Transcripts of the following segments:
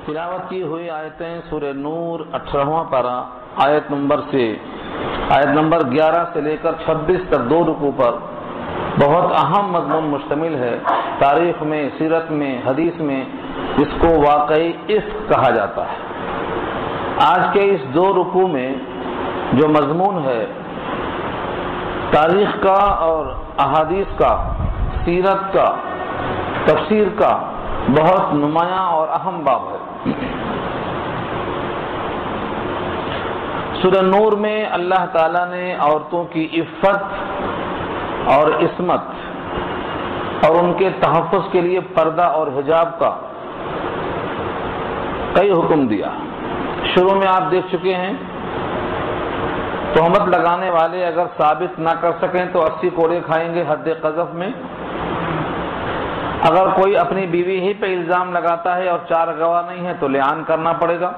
تلاوت کی ہوئی آیتیں سورہ نور 18واں پارہ آیت نمبر 11 سے لے کر 26 تک 2 رکوع پر بہت اہم مضمون مشتمل ہے۔ تاریخ میں، سیرت میں، حدیث میں اس کو واقعی عشق کہا جاتا ہے۔ آج کے اس 2 رکوع میں جو مضمون ہے تاریخ کا اور احادیث کا، سیرت کا، تفسیر کا بہت نمایاں اور اہم باب ہے۔ سورہ نور میں اللہ تعالیٰ نے عورتوں کی عفت اور عصمت اور ان کے تحفظ کے لیے پردہ اور حجاب کا کئی حکم دیا۔ شروع میں آپ دیکھ چکے ہیں، تہمت لگانے والے اگر ثابت نہ کر سکیں تو 80 کوڑے کھائیں گے حد قذف میں۔ اگر کوئی اپنی بیوی ہی پہ الزام لگاتا ہے اور 4 گواہ نہیں ہیں تو لعان کرنا پڑے گا۔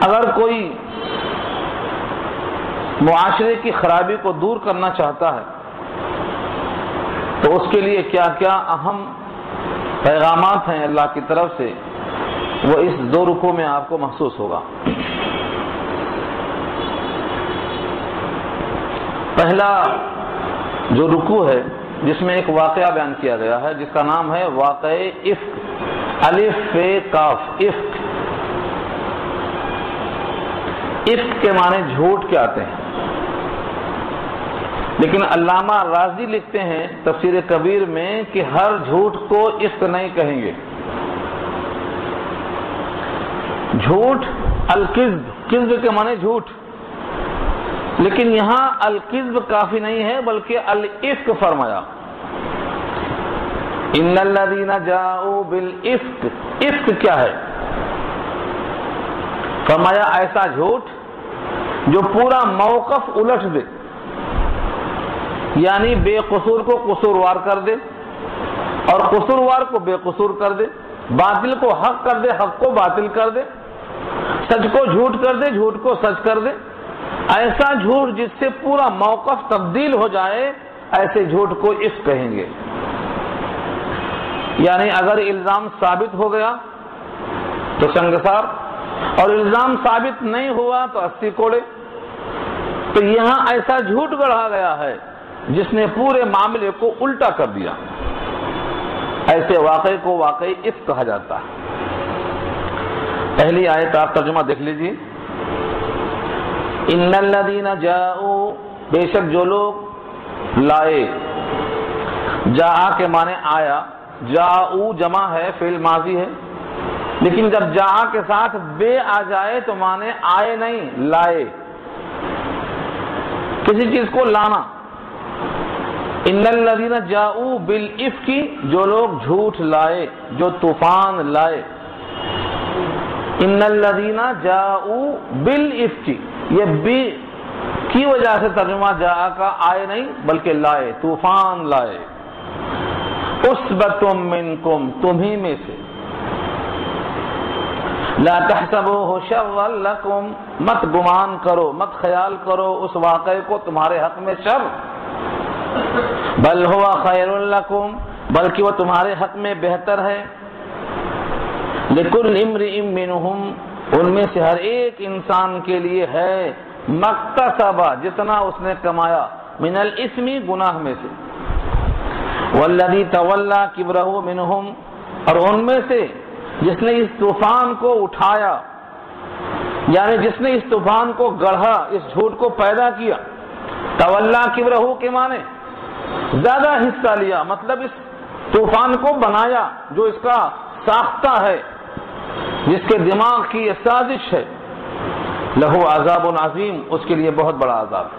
اگر کوئی معاشرے کی خرابی کو دور کرنا چاہتا ہے تو اس کے لیے کیا کیا اہم پیغامات ہیں اللہ کی طرف سے، وہ اس 2 رکوع میں آپ کو محسوس ہوگا۔ پہلا جو رکوع ہے جس میں ایک واقعہ بیان کیا گیا ہے جس کا نام ہے واقعہ افک، الف ف کاف افک۔ افک کے معنی جھوٹ کے آتے ہیں، لیکن علامہ راضی لکھتے ہیں تفسیر کبیر میں کہ ہر جھوٹ کو افک نہیں کہیں گے۔ جھوٹ الکذب، کذب کے معنی جھوٹ، لیکن یہاں الکذب کافی نہیں ہے بلکہ الافک فرمایا۔ ان الذین جاؤوا بالافک، افک کیا ہے؟ فرمایا ایسا جھوٹ جو پورا موقف الٹ دے، یعنی بے قصور کو قصوروار کر دے اور قصوروار کو بے قصور کر دے، باطل کو حق کر دے، حق کو باطل کر دے، سچ کو جھوٹ کر دے، جھوٹ کو سچ کر دے۔ ایسا جھوٹ جس سے پورا موقف تبدیل ہو جائے، ایسے جھوٹ کو افک کہیں گے۔ یعنی اگر الزام ثابت ہو گیا تو سنگسار، اور الزام ثابت نہیں ہوا تو 80 کوڑے۔ تو یہاں ایسا جھوٹ گڑھا گیا ہے جس نے پورے معاملے کو الٹا کر دیا۔ ایسے واقعے کو واقعی افک کہا جاتا ہے۔ پہلی آیت آپ ترجمہ دیکھ لیجیے۔ ان الذین جاؤوا، بے شک جو لوگ لائے، جاء کے معنی آیا، جاؤ جمع ہے، فعل ماضی ہے، لیکن جب جاء کے ساتھ بے آ جائے تو معنی آئے نہیں، لائے، کسی چیز کو لانا۔ ان الذین جاؤوا بالافک، جو لوگ جھوٹ لائے، جو طوفان لائے۔ ان الذین جاؤوا بالافک، یہ بی کی وجہ سے ترجمہ جاء کا آئے نہیں بلکہ لائے، طوفان لائے۔ عصبۃ منکم، تمہیں میں سے۔ لا تحسبوه شرا لکم، مت گمان کرو، مت خیال کرو اس واقعے کو تمہارے حق میں شر، بل هو خیر لکم، بلکہ وہ تمہارے حق میں بہتر ہے۔ لکل امرئ منہم، ان میں سے ہر ایک انسان کے لیے ہے، مکتسب، جتنا اس نے کمایا، من الاسم، گناہ میں سے، والذی تولی کبرہ منہم، اور ان میں سے جس نے اس طوفان کو اٹھایا، یعنی جس نے اس طوفان کو گڑھا، اس جھوٹ کو پیدا کیا۔ تولی کبرہ کے معنی زیادہ حصہ لیا، مطلب اس طوفان کو بنایا، جو اس کا ساختہ ہے، جس کے دماغ کی یہ سازش ہے، لہو عذاب عظیم، اس کے لیے بہت بڑا عذاب ہے۔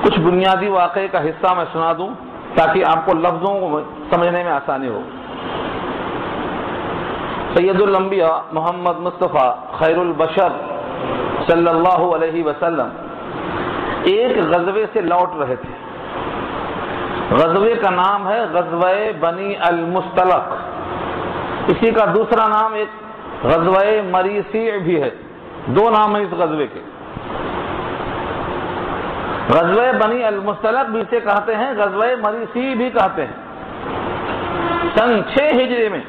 کچھ بنیادی واقعے کا حصہ میں سنا دوں تاکہ آپ کو لفظوں کو سمجھنے میں آسانی ہو۔ سید الانبیاء محمد مصطفیٰ خیر البشر صلی اللہ علیہ وسلم ایک غزوے سے لوٹ رہے تھے۔ غزوے کا نام ہے غزوہ بنی المصطلق، اسی کا دوسرا نام ایک غزوہ مریسیع بھی ہے، 2 نام ہیں اس غزوے کے۔ غزوہ بنی المصطلق بھی سے کہتے ہیں، غزوہ مریسیع بھی کہتے ہیں۔ سن 6 ہجری میں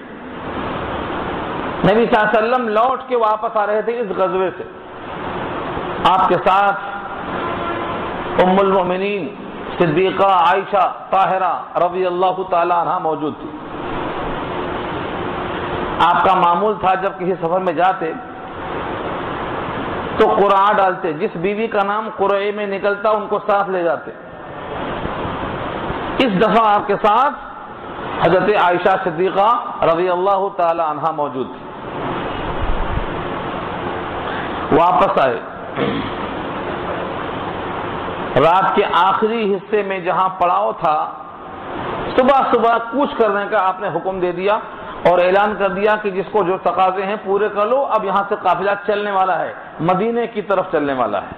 نبی صلی اللہ علیہ وسلم لوٹ کے واپس آ رہے تھے اس غزوے سے. آپ کے ساتھ ام المؤمنین صدیقہ عائشہ طاہرہ رضی اللہ تعالی عنہا موجود تھی. آپ کا معمول تھا جب کسی سفر میں جاتے تو قرعہ ڈالتے، جس بیوی کا نام قرعے میں نکلتا ان کو ساتھ لے جاتے. اس دفعہ آپ کے ساتھ حضرت عائشہ صدیقہ رضی اللہ تعالی عنہا موجود تھی. واپس آئے. رات کے آخری حصے میں جہاں پڑاؤ تھا، صبح صبح کوچ کرنے کا آپ نے حکم دے دیا اور اعلان کر دیا کہ جس کو جو تقاضے ہیں پورے کر لو، اب یہاں سے قافلہ چلنے والا ہے، مدینے کی طرف چلنے والا ہے.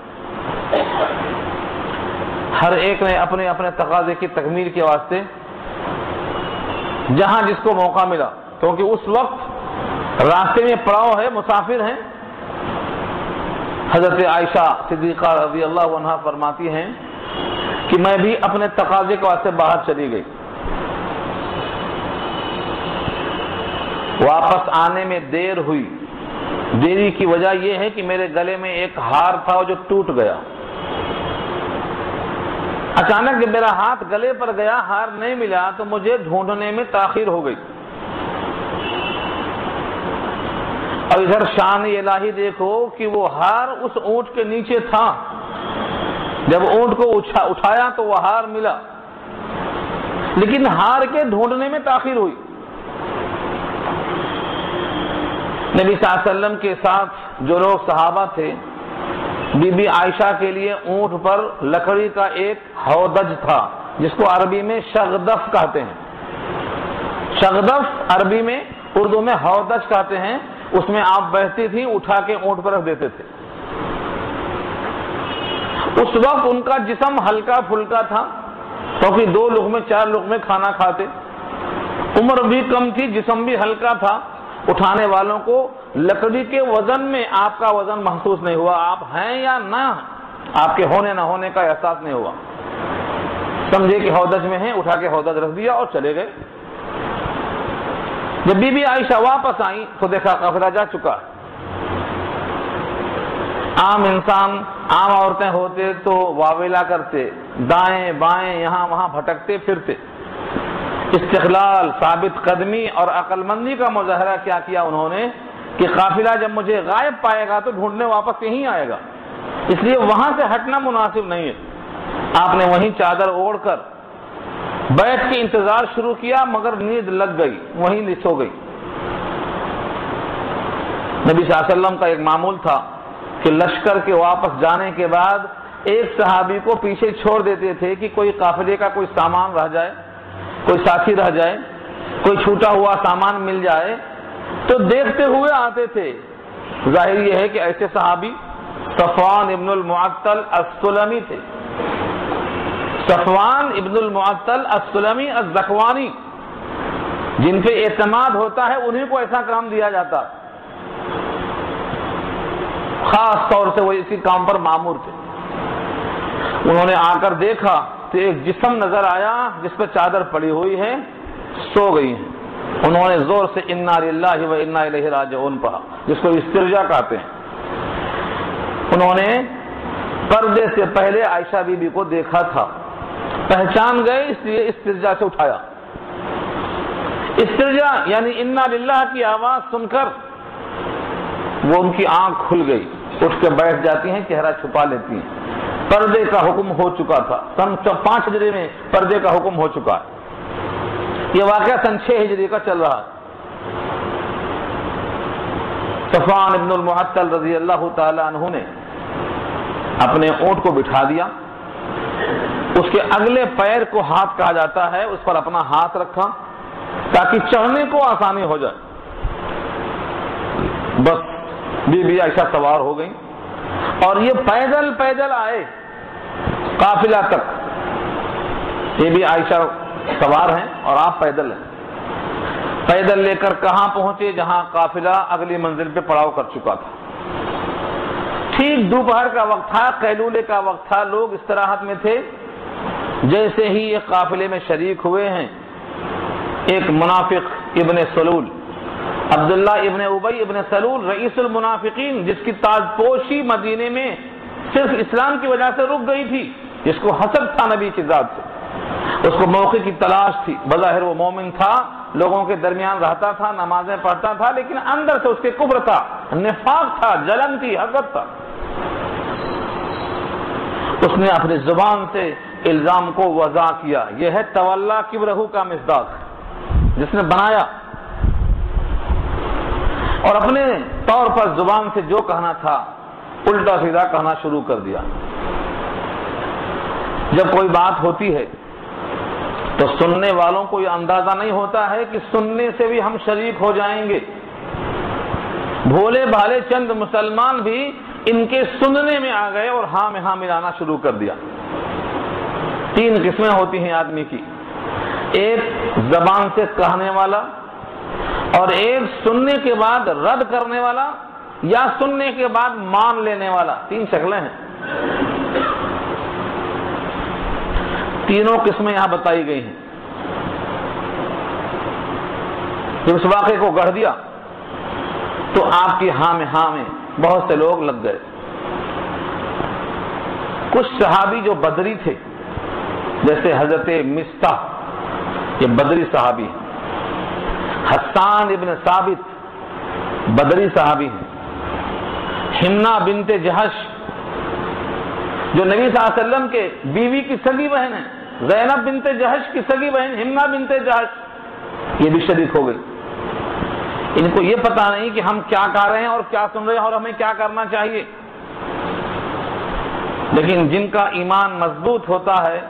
ہر ایک نے اپنے اپنے تقاضے کی تکمیل کے واسطے جہاں جس کو موقع ملا، کیونکہ اس وقت راستے میں پڑاؤ ہے، مسافر ہیں. حضرت عائشہ صدیقہ رضی اللہ عنہا فرماتی ہیں کہ میں بھی اپنے تقاضے کے واسطے باہر چلی گئی. واپس آنے میں دیر ہوئی. دیری کی وجہ یہ ہے کہ میرے گلے میں ایک ہار تھا جو ٹوٹ گیا. اچانک جب میرا ہاتھ گلے پر گیا، ہار نہیں ملا تو مجھے ڈھونڈنے میں تاخیر ہو گئی. اور ادھر شان الہی دیکھو کہ وہ ہار اس اونٹ کے نیچے تھا. جب اونٹ کو اٹھایا تو وہ ہار ملا، لیکن ہار کے ڈھونڈنے میں تاخیر ہوئی. نبی صلی اللہ علیہ وسلم کے ساتھ جو لوگ صحابہ تھے، بی بی عائشہ کے لیے اونٹ پر لکڑی کا ایک ہودج تھا جس کو عربی میں شغدف کہتے ہیں. شغدف عربی میں، اردو میں ہودج کہتے ہیں. اس میں آپ بیٹھتی تھی، اٹھا کے اونٹ پر رکھ دیتے تھے. اس وقت ان کا جسم ہلکا پھلکا تھا کیونکہ 2 لقمے 4 لقمے کھانا کھاتے. عمر بھی کم تھی، جسم بھی ہلکا تھا. اٹھانے والوں کو لکڑی کے وزن میں آپ کا وزن محسوس نہیں ہوا. آپ ہیں یا نہ، آپ کے ہونے نہ ہونے کا احساس نہیں ہوا. سمجھے کہ ہودج میں ہیں، اٹھا کے ہودج رکھ دیا اور چلے گئے. جب بی بی عائشہ واپس آئیں تو دیکھا قافلہ جا چکا. عام انسان، عام عورتیں ہوتے تو واویلا کرتے، دائیں بائیں یہاں وہاں بھٹکتے پھرتے. استقلال، ثابت قدمی اور عقل مندی کا مظاہرہ کیا کیا انہوں نے کہ قافلہ جب مجھے غائب پائے گا تو ڈھونڈنے واپس یہیں آئے گا، اس لیے وہاں سے ہٹنا مناسب نہیں ہے. آپ نے وہیں چادر اوڑھ کر بیٹھ کے انتظار شروع کیا، مگر نیند لگ گئی، وہیں سو گئی. نبی صلی اللہ علیہ وسلم کا ایک معمول تھا کہ لشکر کے واپس جانے کے بعد ایک صحابی کو پیچھے چھوڑ دیتے تھے کہ کوئی قافلے کا کوئی سامان رہ جائے، کوئی ساتھی رہ جائے، کوئی چھوٹا ہوا سامان مل جائے تو دیکھتے ہوئے آتے تھے. ظاہر یہ ہے کہ ایسے صحابی صفوان ابن المعطل السلمی تھے. صفوان ابن المعطل السلمی الزکوانی، جن پہ اعتماد ہوتا ہے انہیں کو ایسا کام دیا جاتا. خاص طور سے وہ اسی کام پر مامور تھے. انہوں نے آ کر دیکھا تو ایک جسم نظر آیا جس پہ چادر پڑی ہوئی ہے، سو گئی ہیں. انہوں نے زور سے انا للہ و انا الیہ راجعون پڑھا، جس کو استرجا کہتے ہیں. انہوں نے پردے سے پہلے عائشہ بی بی کو دیکھا تھا، پہچان گئے، اس لیے استرجا سے اٹھایا. استرجا یعنی انا للہ کی آواز سن کر وہ ان کی آنکھ کھل گئی، اٹھ کے بیٹھ جاتی ہیں، چہرہ چھپا لیتی ہیں. پردے کا حکم ہو چکا تھا. سن 5 ہجری میں پردے کا حکم ہو چکا ہے. یہ واقعہ سن 6 ہجری کا چل رہا ہے. صفوان ابن المعطل رضی اللہ تعالی عنہ نے اپنے اونٹ کو بٹھا دیا، اس کے اگلے پیر کو ہاتھ کہا جاتا ہے، اس پر اپنا ہاتھ رکھا تاکہ چڑھنے کو آسانی ہو جائے. بس بی بی عائشہ سوار ہو گئی اور یہ پیدل پیدل آئے قافلہ تک. بی بی عائشہ سوار ہیں اور آپ پیدل ہیں. پیدل لے کر کہاں پہنچے؟ جہاں قافلہ اگلی منزل پہ پڑاؤ کر چکا تھا. ٹھیک دوپہر کا وقت تھا، قیلولے کا وقت تھا، لوگ استراحت میں تھے. جیسے ہی یہ قافلے میں شریک ہوئے ہیں ایک منافق ابن سلول، عبداللہ ابن ابی ابن سلول رئیس المنافقین، جس کی تاج پوشی مدینے میں صرف اسلام کی وجہ سے رک گئی تھی، جس کو حسد تھا نبی کی ذات سے، اس کو موقع کی تلاش تھی، بظاہر وہ مومن تھا، لوگوں کے درمیان رہتا تھا، نمازیں پڑھتا تھا، لیکن اندر سے اس کے کفر تھا، نفاق تھا، جلن تھی، حسد تھا۔ اس نے اپنی زبان سے الزام کو وضع کیا۔ یہ ہے تولا کبرہ کا مصداق، جس نے بنایا اور اپنے طور پر زبان سے جو کہنا تھا الٹا سیدھا کہنا شروع کر دیا۔ جب کوئی بات ہوتی ہے تو سننے والوں کو یہ اندازہ نہیں ہوتا ہے کہ سننے سے بھی ہم شریک ہو جائیں گے۔ بھولے بھالے چند مسلمان بھی ان کے سننے میں آ گئے اور ہاں میں ہاں ملانا شروع کر دیا۔ تین قسمیں ہوتی ہیں آدمی کی، ایک زبان سے کہنے والا، اور ایک سننے کے بعد رد کرنے والا، یا سننے کے بعد مان لینے والا۔ تین شکلیں ہیں، تینوں قسمیں یہاں بتائی گئی ہیں۔ جب اس واقعے کو گڑھ دیا تو آپ کی ہاں میں بہت سے لوگ لگ گئے۔ کچھ صحابی جو بدری تھے، جیسے حضرت مستح، یہ بدری صحابی ہیں، حسان ابن ثابت بدری صحابی ہیں، حمنا بنت جہش جو نبی صلی اللہ علیہ وسلم کے بیوی کی سگی بہن ہے، زینب بنت جہش کی سگی بہن حمنا بنت جہش، یہ بھی شریک ہو گئی۔ ان کو یہ پتا نہیں کہ ہم کیا کر رہے ہیں اور کیا سن رہے ہیں اور ہمیں کیا کرنا چاہیے، لیکن جن کا ایمان مضبوط ہوتا ہے،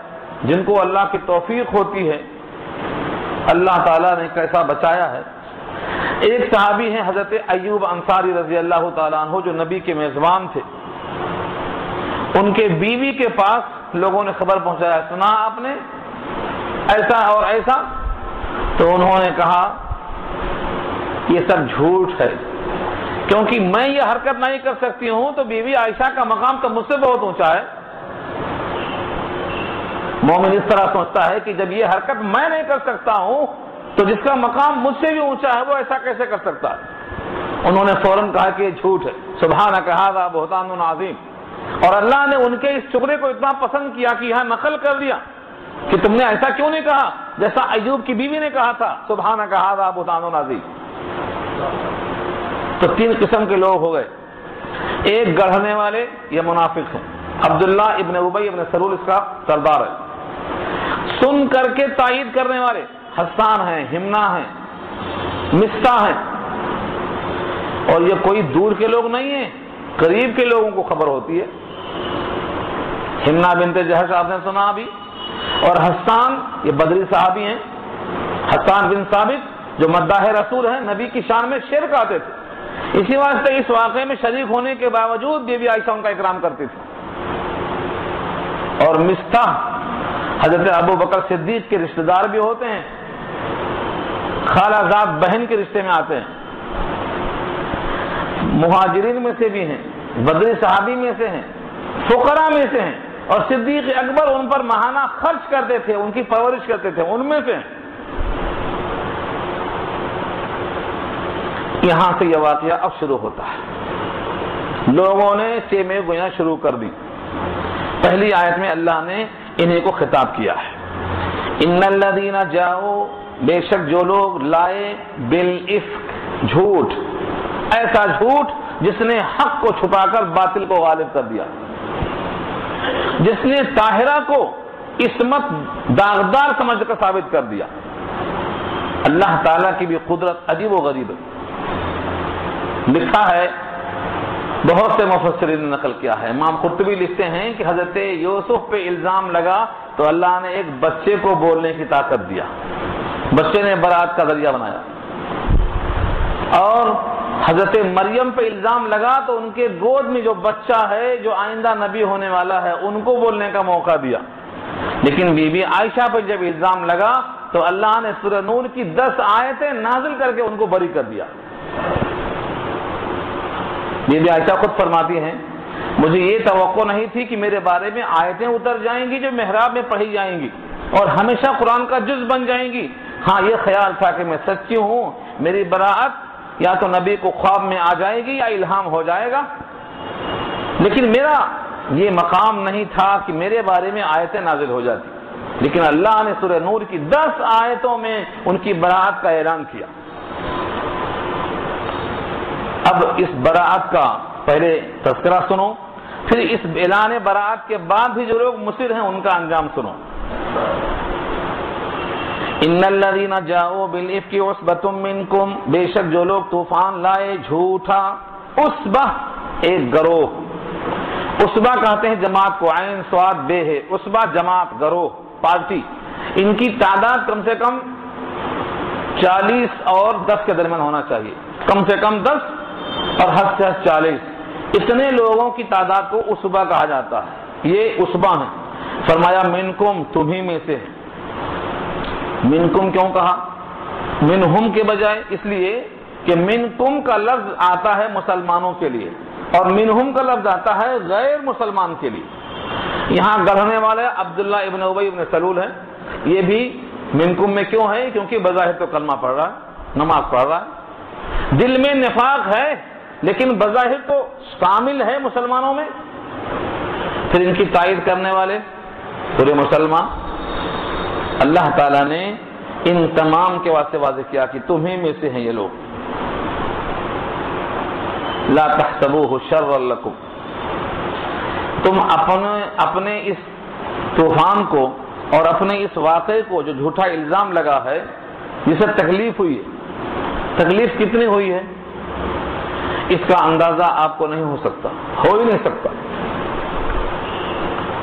جن کو اللہ کی توفیق ہوتی ہے، اللہ تعالیٰ نے کیسا بچایا ہے۔ ایک صحابی ہیں حضرت ایوب انصاری رضی اللہ تعالیٰ عنہ، جو نبی کے میزبان تھے۔ ان کے بیوی کے پاس لوگوں نے خبر پہنچایا، سنا آپ نے ایسا اور ایسا؟ تو انہوں نے کہا یہ سب جھوٹ ہے، کیونکہ میں یہ حرکت نہیں کر سکتی ہوں تو بیوی عائشہ کا مقام تو مجھ سے بہت اونچا ہے۔ مومن اس طرح سوچتا ہے کہ جب یہ حرکت میں نہیں کر سکتا ہوں تو جس کا مقام مجھ سے بھی اونچا ہے وہ ایسا کیسے کر سکتا ہے؟ انہوں نے فوراً کہا کہ یہ جھوٹ ہے، سبحانک ھذا بہتان عظیم۔ اور اللہ نے ان کے اس ٹکڑے کو اتنا پسند کیا کہ یہاں نقل کر دیا کہ تم نے ایسا کیوں نہیں کہا جیسا ایوب کی بیوی نے کہا تھا، سبحانک ھذا بہتان عظیم۔ تو تین قسم کے لوگ ہو گئے، ایک گڑھنے والے، یہ منافق ہیں، عبداللہ ابن ابی ابن سلول اس کا سردار ہے۔ سن کر کے تائید کرنے والے حسان ہیں، حمنا ہیں، مستح ہیں، اور یہ کوئی دور کے لوگ نہیں ہیں، قریب کے لوگوں کو خبر ہوتی ہے۔ حمنا بنت جہش آپ نے سنا ابھی، اور حسان یہ بدری صحابی ہیں، حسان بن ثابت جو مداح رسول ہیں، نبی کی شان میں شعر گاتے تھے، اسی واسطے اس واقعے میں شریک ہونے کے باوجود بیوی عائشہ ان کا اکرام کرتی تھی۔ اور مستح حضرت ابو بکر صدیق کے رشتہ دار بھی ہوتے ہیں، خالہ زاد بہن کے رشتے میں آتے ہیں، مہاجرین میں سے بھی ہیں، بدری صحابی میں سے ہیں، فقراء میں سے ہیں، اور صدیق اکبر ان پر ماہانہ خرچ کرتے تھے، ان کی پرورش کرتے تھے، ان میں سے ہیں۔ یہاں سے یہ واقعہ اب شروع ہوتا ہے، لوگوں نے چیمے گویاں شروع کر دی۔ پہلی آیت میں اللہ نے انہیں کو خطاب کیا ہے، ان الذین جاؤ، بے شک جو لوگ لائے، بالافک، جھوٹ، ایسا جھوٹ جس نے حق کو چھپا کر باطل کو غالب کر دیا، جس نے طاہرہ کو عصمت داغدار سمجھ کر ثابت کر دیا۔ اللہ تعالیٰ کی بھی قدرت عجیب و غریب ہے۔ لکھا ہے، بہت سے مفسرین نے نقل کیا ہے، امام قرطبی لکھتے ہیں کہ حضرت یوسف پہ الزام لگا تو اللہ نے ایک بچے کو بولنے کی طاقت دیا، بچے نے برات کا ذریعہ بنایا، اور حضرت مریم پہ الزام لگا تو ان کے گود میں جو بچہ ہے، جو آئندہ نبی ہونے والا ہے، ان کو بولنے کا موقع دیا۔ لیکن بی بی عائشہ پہ جب الزام لگا تو اللہ نے سورہ نور کی 10 آیتیں نازل کر کے ان کو بری کر دیا۔ بی بی عائشہ خود فرماتی ہیں، مجھے یہ توقع نہیں تھی کہ میرے بارے میں آیتیں اتر جائیں گی جو محراب میں پڑھی جائیں گی اور ہمیشہ قرآن کا جز بن جائیں گی، ہاں یہ خیال تھا کہ میں سچی ہوں، میری براءت یا تو نبی کو خواب میں آ جائے گی یا الہام ہو جائے گا، لیکن میرا یہ مقام نہیں تھا کہ میرے بارے میں آیتیں نازل ہو جاتی، لیکن اللہ نے سورہ نور کی 10 آیتوں میں ان کی براءت کا اعلان کیا۔ اب اس براءت کا پہلے تذکرہ سنو، پھر اس اعلان براءت کے بعد بھی جو لوگ مصر ہیں ان کا انجام سنو۔ ان الذین جاؤوا بالافک عصبۃ منکم، بے شک جو لوگ طوفان لائے جھوٹا، عصبہ ایک گروہ، عصبہ کہتے ہیں جماعت کو، عین صاد بے ہے، عصبہ جماعت، گروہ، پارٹی، ان کی تعداد کم سے کم 40 اور 10 کے درمیان ہونا چاہیے، کم سے کم 10 اور حد سے حد 40، اتنے لوگوں کی تعداد کو عصبہ کہا جاتا ہے، یہ عصبہ ہیں۔ فرمایا منکم، تمہیں میں سے، منکم کیوں کہا منہم کے بجائے؟ اس لیے کہ منکم کا لفظ آتا ہے مسلمانوں کے لیے اور منہم کا لفظ آتا ہے غیر مسلمان کے لیے۔ یہاں گڑھنے والے عبداللہ ابن ابی ابن سلول ہے، یہ بھی منکم میں کیوں ہے؟ کیونکہ بظاہر تو کلمہ پڑھ رہا ہے، نماز پڑھ رہا ہے، دل میں نفاق ہے لیکن بظاہر تو شامل ہے مسلمانوں میں، پھر ان کی تائید کرنے والے پورے مسلمان۔ اللہ تعالیٰ نے ان تمام کے واسطے واضح کیا کہ تمہیں میں سے ہیں یہ لوگ۔ لا تحسبوه شرا لکم، تم اپنے اس طوفان کو اور اپنے اس واقعے کو جو جھوٹا الزام لگا ہے، جسے تکلیف ہوئی ہے، تکلیف کتنی ہوئی ہے اس کا اندازہ آپ کو نہیں ہو سکتا، ہو ہی نہیں سکتا۔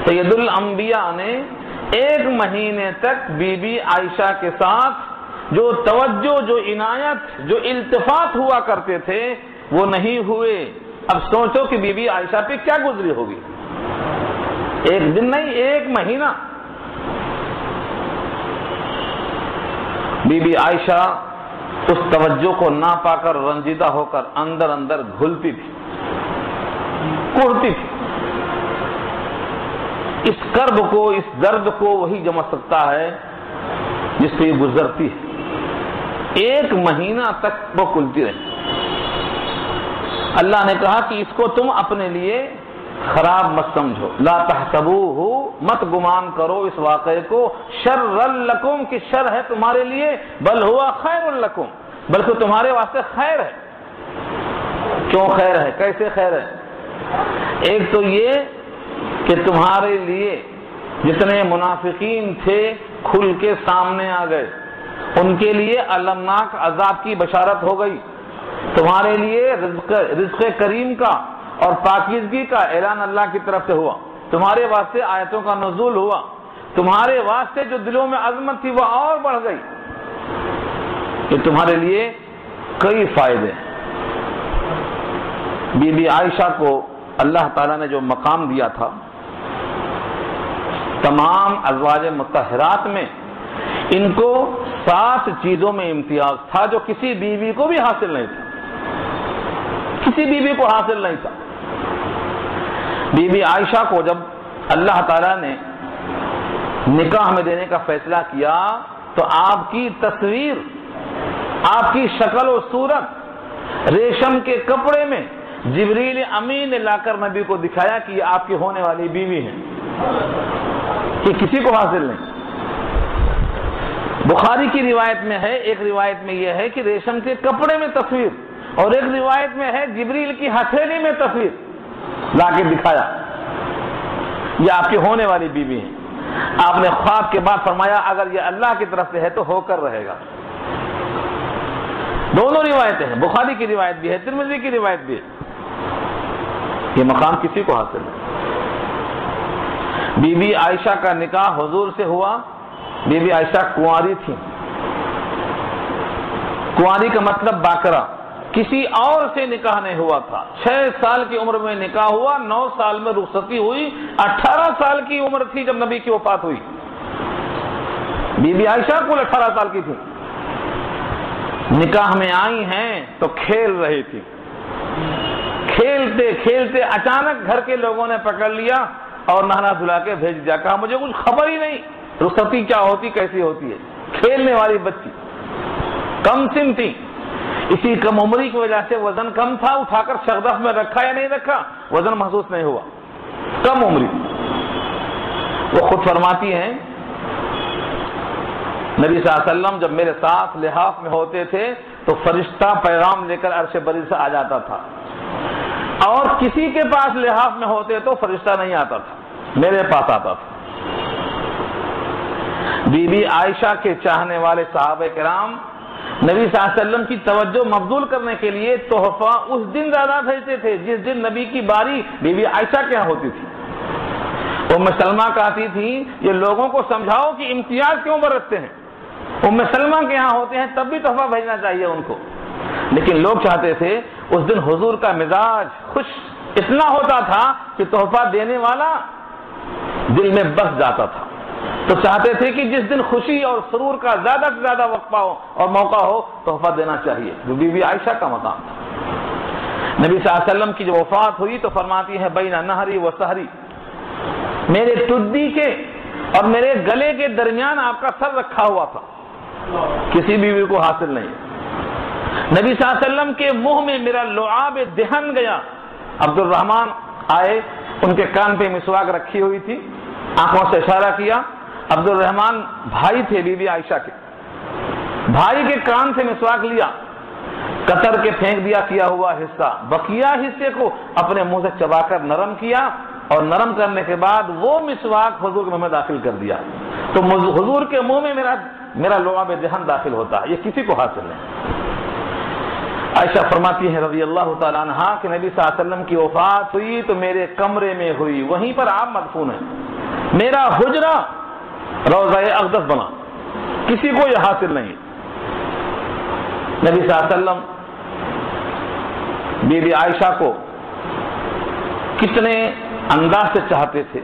سید الانبیاء نے 1 مہینے تک بی بی عائشہ کے ساتھ جو توجہ، جو عنایت، جو التفات ہوا کرتے تھے وہ نہیں ہوئے۔ اب سوچو کہ بی بی عائشہ پہ کیا گزری ہوگی، 1 دن نہیں 1 مہینہ۔ بی بی عائشہ اس توجہ کو نہ پا کر رنجیدہ ہو کر اندر اندر گھلتی تھی، کڑتی تھی۔ اس کرب کو، اس درد کو وہی جمع سکتا ہے جس سے یہ گزرتی ہے۔ 1 مہینہ تک وہ کھلتی رہی۔ اللہ نے کہا کہ اس کو تم اپنے لیے خراب مت سمجھو، لا تحسبوہ، مت گمان کرو اس واقعے کو شر لکم، کہ شر ہے تمہارے لیے، بل ہوا خیر لکم، بلکہ تمہارے واسطے خیر ہے۔ کیوں خیر ہے؟ کیسے خیر ہے؟ ایک تو یہ کہ تمہارے لیے جتنے منافقین تھے کھل کے سامنے آ گئے، ان کے لیے المناک عذاب کی بشارت ہو گئی، تمہارے لیے رزق کریم کا اور پاکیزگی کا اعلان اللہ کی طرف سے ہوا، تمہارے واسطے آیتوں کا نزول ہوا، تمہارے واسطے جو دلوں میں عظمت تھی وہ اور بڑھ گئی، کہ تمہارے لیے کئی فائدے۔ بی بی عائشہ کو اللہ تعالیٰ نے جو مقام دیا تھا، تمام ازواج مطہرات میں ان کو 7 چیزوں میں امتیاز تھا جو کسی بیوی کو بھی حاصل نہیں تھا، کسی بیوی کو حاصل نہیں تھا۔ بی بی عائشہ کو جب اللہ تعالیٰ نے نکاح میں دینے کا فیصلہ کیا تو آپ کی تصویر، آپ کی شکل و صورت ریشم کے کپڑے میں جبریل امین نے لا کر نبی کو دکھایا کہ یہ آپ کی ہونے والی بیوی ہے، کہ کسی کو حاصل نہیں۔ بخاری کی روایت میں ہے، ایک روایت میں یہ ہے کہ ریشم کے کپڑے میں تصویر، اور ایک روایت میں ہے جبریل کی ہتھیلی میں تصویر لا کے دکھایا، یہ آپ کی ہونے والی بیوی ہے۔ آپ نے خواب کے بعد فرمایا اگر یہ اللہ کی طرف سے ہے تو ہو کر رہے گا۔ دونوں روایتیں ہیں، بخاری کی روایت بھی ہے، ترمذی کی روایت بھی ہے۔ یہ مقام کسی کو حاصل ہے۔ بی بی عائشہ کا نکاح حضور سے ہوا، بی بی عائشہ کنواری تھی۔ کنواری کا مطلب باکرہ، کسی اور سے نکاح نہیں ہوا تھا۔ 6 سال کی عمر میں نکاح ہوا، 9 سال میں رخصتی ہوئی، 18 سال کی عمر تھی جب نبی کی وفات ہوئی۔ بی بی عائشہ کل 18 سال کی تھی، نکاح میں آئی ہیں تو کھیل رہی تھی، کھیلتے کھیلتے اچانک گھر کے لوگوں نے پکڑ لیا اور نہلا دھلا کے بھیج دیا، کہا مجھے کچھ خبر ہی نہیں رخصتی کیا ہوتی، کیسی ہوتی ہے، کھیلنے والی بچی، کم سن تھی، اسی کم عمری کی وجہ سے وزن کم تھا، اٹھا کر شگدف میں رکھا یا نہیں رکھا وزن محسوس نہیں ہوا، کم عمری۔ وہ خود فرماتی ہیں نبی صلی اللہ علیہ وسلم جب میرے ساتھ لحاف میں ہوتے تھے تو فرشتہ پیغام لے کر عرش بری سے آ جاتا تھا، اور کسی کے پاس لحاف میں ہوتے تو فرشتہ نہیں آتا تھا، میرے پاس آتا تھا۔ بی بی عائشہ کے چاہنے والے صحابہ کرام نبی صلی اللہ علیہ وسلم کی توجہ مبذول کرنے کے لیے تحفہ اس دن زیادہ بھیجتے تھے جس دن نبی کی باری بی بی عائشہ کے یہاں ہوتی تھی۔ ام سلمہ کہتی تھی یہ لوگوں کو سمجھاؤ کہ امتیاز کیوں برتتے ہیں، ام سلمہ کے یہاں ہوتے ہیں تب بھی تحفہ بھیجنا چاہیے ان کو، لیکن لوگ چاہتے تھے اس دن حضور کا مزاج خوش اتنا ہوتا تھا کہ تحفہ دینے والا دل میں بس جاتا تھا، تو چاہتے تھے کہ جس دن خوشی اور سرور کا زیادہ سے زیادہ وقفہ ہو اور موقع ہو تحفہ دینا چاہیے، جو بی بی عائشہ کا مقام تھا۔ نبی صلی اللہ علیہ وسلم کی جو وفات ہوئی تو فرماتی ہے بین نہری و سحری، میرے ٹڈی کے اور میرے گلے کے درمیان آپ کا سر رکھا ہوا تھا، کسی بیوی کو حاصل نہیں۔ نبی صلی اللہ علیہ وسلم کے منہ میں میرا لعاب دہن گیا، عبد الرحمن آئے، ان کے کان پہ مسواک رکھی ہوئی تھی، آنکھوں سے اشارہ کیا، عبد الرحمن بھائی تھے بی بی عائشہ کے، بھائی کے کان سے مسواک لیا، قطر کے پھینک دیا کیا ہوا حصہ، بقیہ حصے کو اپنے منہ سے چبا کر نرم کیا، اور نرم کرنے کے بعد وہ مسواک حضور کے منہ میں داخل کر دیا، تو حضور کے منہ میں میرا لعاب دہن داخل ہوتا ہے، یہ کسی کو حاصل نہیں۔ عائشہ فرماتی ہے رضی اللہ تعالیٰ عنہا کہ نبی صلی اللہ علیہ وسلم کی وفات ہوئی تو میرے کمرے میں ہوئی، وہیں پر آپ مدفون ہیں، میرا حجرہ روضہ اقدس بنا، کسی کو یہ حاصل نہیں۔ نبی صلی اللہ علیہ وسلم بی بی عائشہ کو کتنے انداز سے چاہتے تھے،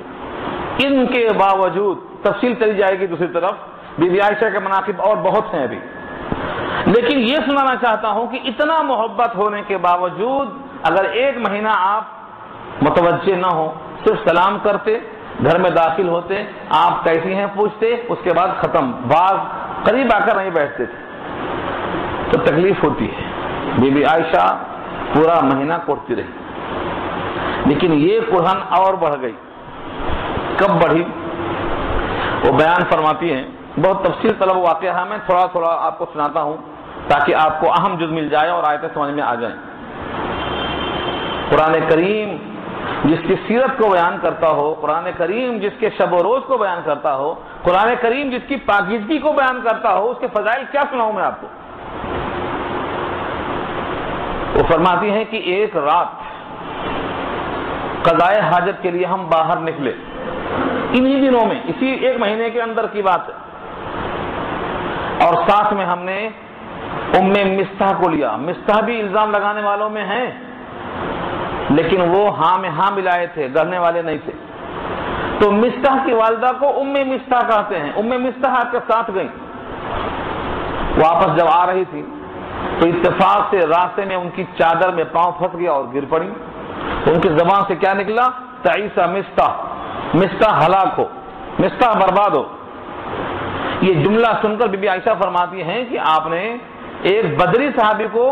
ان کے باوجود تفصیل چلی جائے گی دوسری طرف، بی بی عائشہ کے مناقب اور بہت ہیں ابھی، لیکن یہ سنانا چاہتا ہوں کہ اتنا محبت ہونے کے باوجود اگر ایک مہینہ آپ متوجہ نہ ہو، صرف سلام کرتے، گھر میں داخل ہوتے، آپ کیسی ہیں پوچھتے، اس کے بعد ختم، بعض قریب آ کر نہیں بیٹھتے تھے، تو تکلیف ہوتی ہے۔ بی بی عائشہ پورا مہینہ کوٹتی رہی، لیکن یہ قرآن اور بڑھ گئی، کب بڑھی وہ بیان فرماتی ہیں، بہت تفصیل طلب واقعہ ہے، میں تھوڑا تھوڑا آپ کو سناتا ہوں تاکہ آپ کو اہم جز مل جائے اور آیتیں سمجھ میں آ جائیں۔ قرآن کریم جس کی سیرت کو بیان کرتا ہو، قرآن کریم جس کے شب و روز کو بیان کرتا ہو، قرآن کریم جس کی پاکیزگی کو بیان کرتا ہو، اس کے فضائل کیا سناؤں میں آپ کو۔ وہ فرماتی ہیں کہ ایک رات قضائے حاجت کے لیے ہم باہر نکلے، انہی دنوں میں، اسی ایک مہینے کے اندر کی بات ہے، اور ساتھ میں ہم نے ام مستح کو لیا۔ مستح بھی الزام لگانے والوں میں ہیں، لیکن وہ ہاں میں ہاں ملائے تھے، ڈرنے والے نہیں تھے، تو مستح کی والدہ کو ام مستح کہتے ہیں۔ ام مستح آپ کے ساتھ گئی، واپس جب آ رہی تھی تو اتفاق سے راستے میں ان کی چادر میں پاؤں پھنس گیا اور گر پڑی، ان کی زبان سے کیا نکلا؟ تعیسہ مستح، مستح ہلاک ہو، مستح برباد ہو۔ یہ جملہ سن کر بی بی عائشہ فرماتی ہیں کہ آپ نے ایک بدری صحابی کو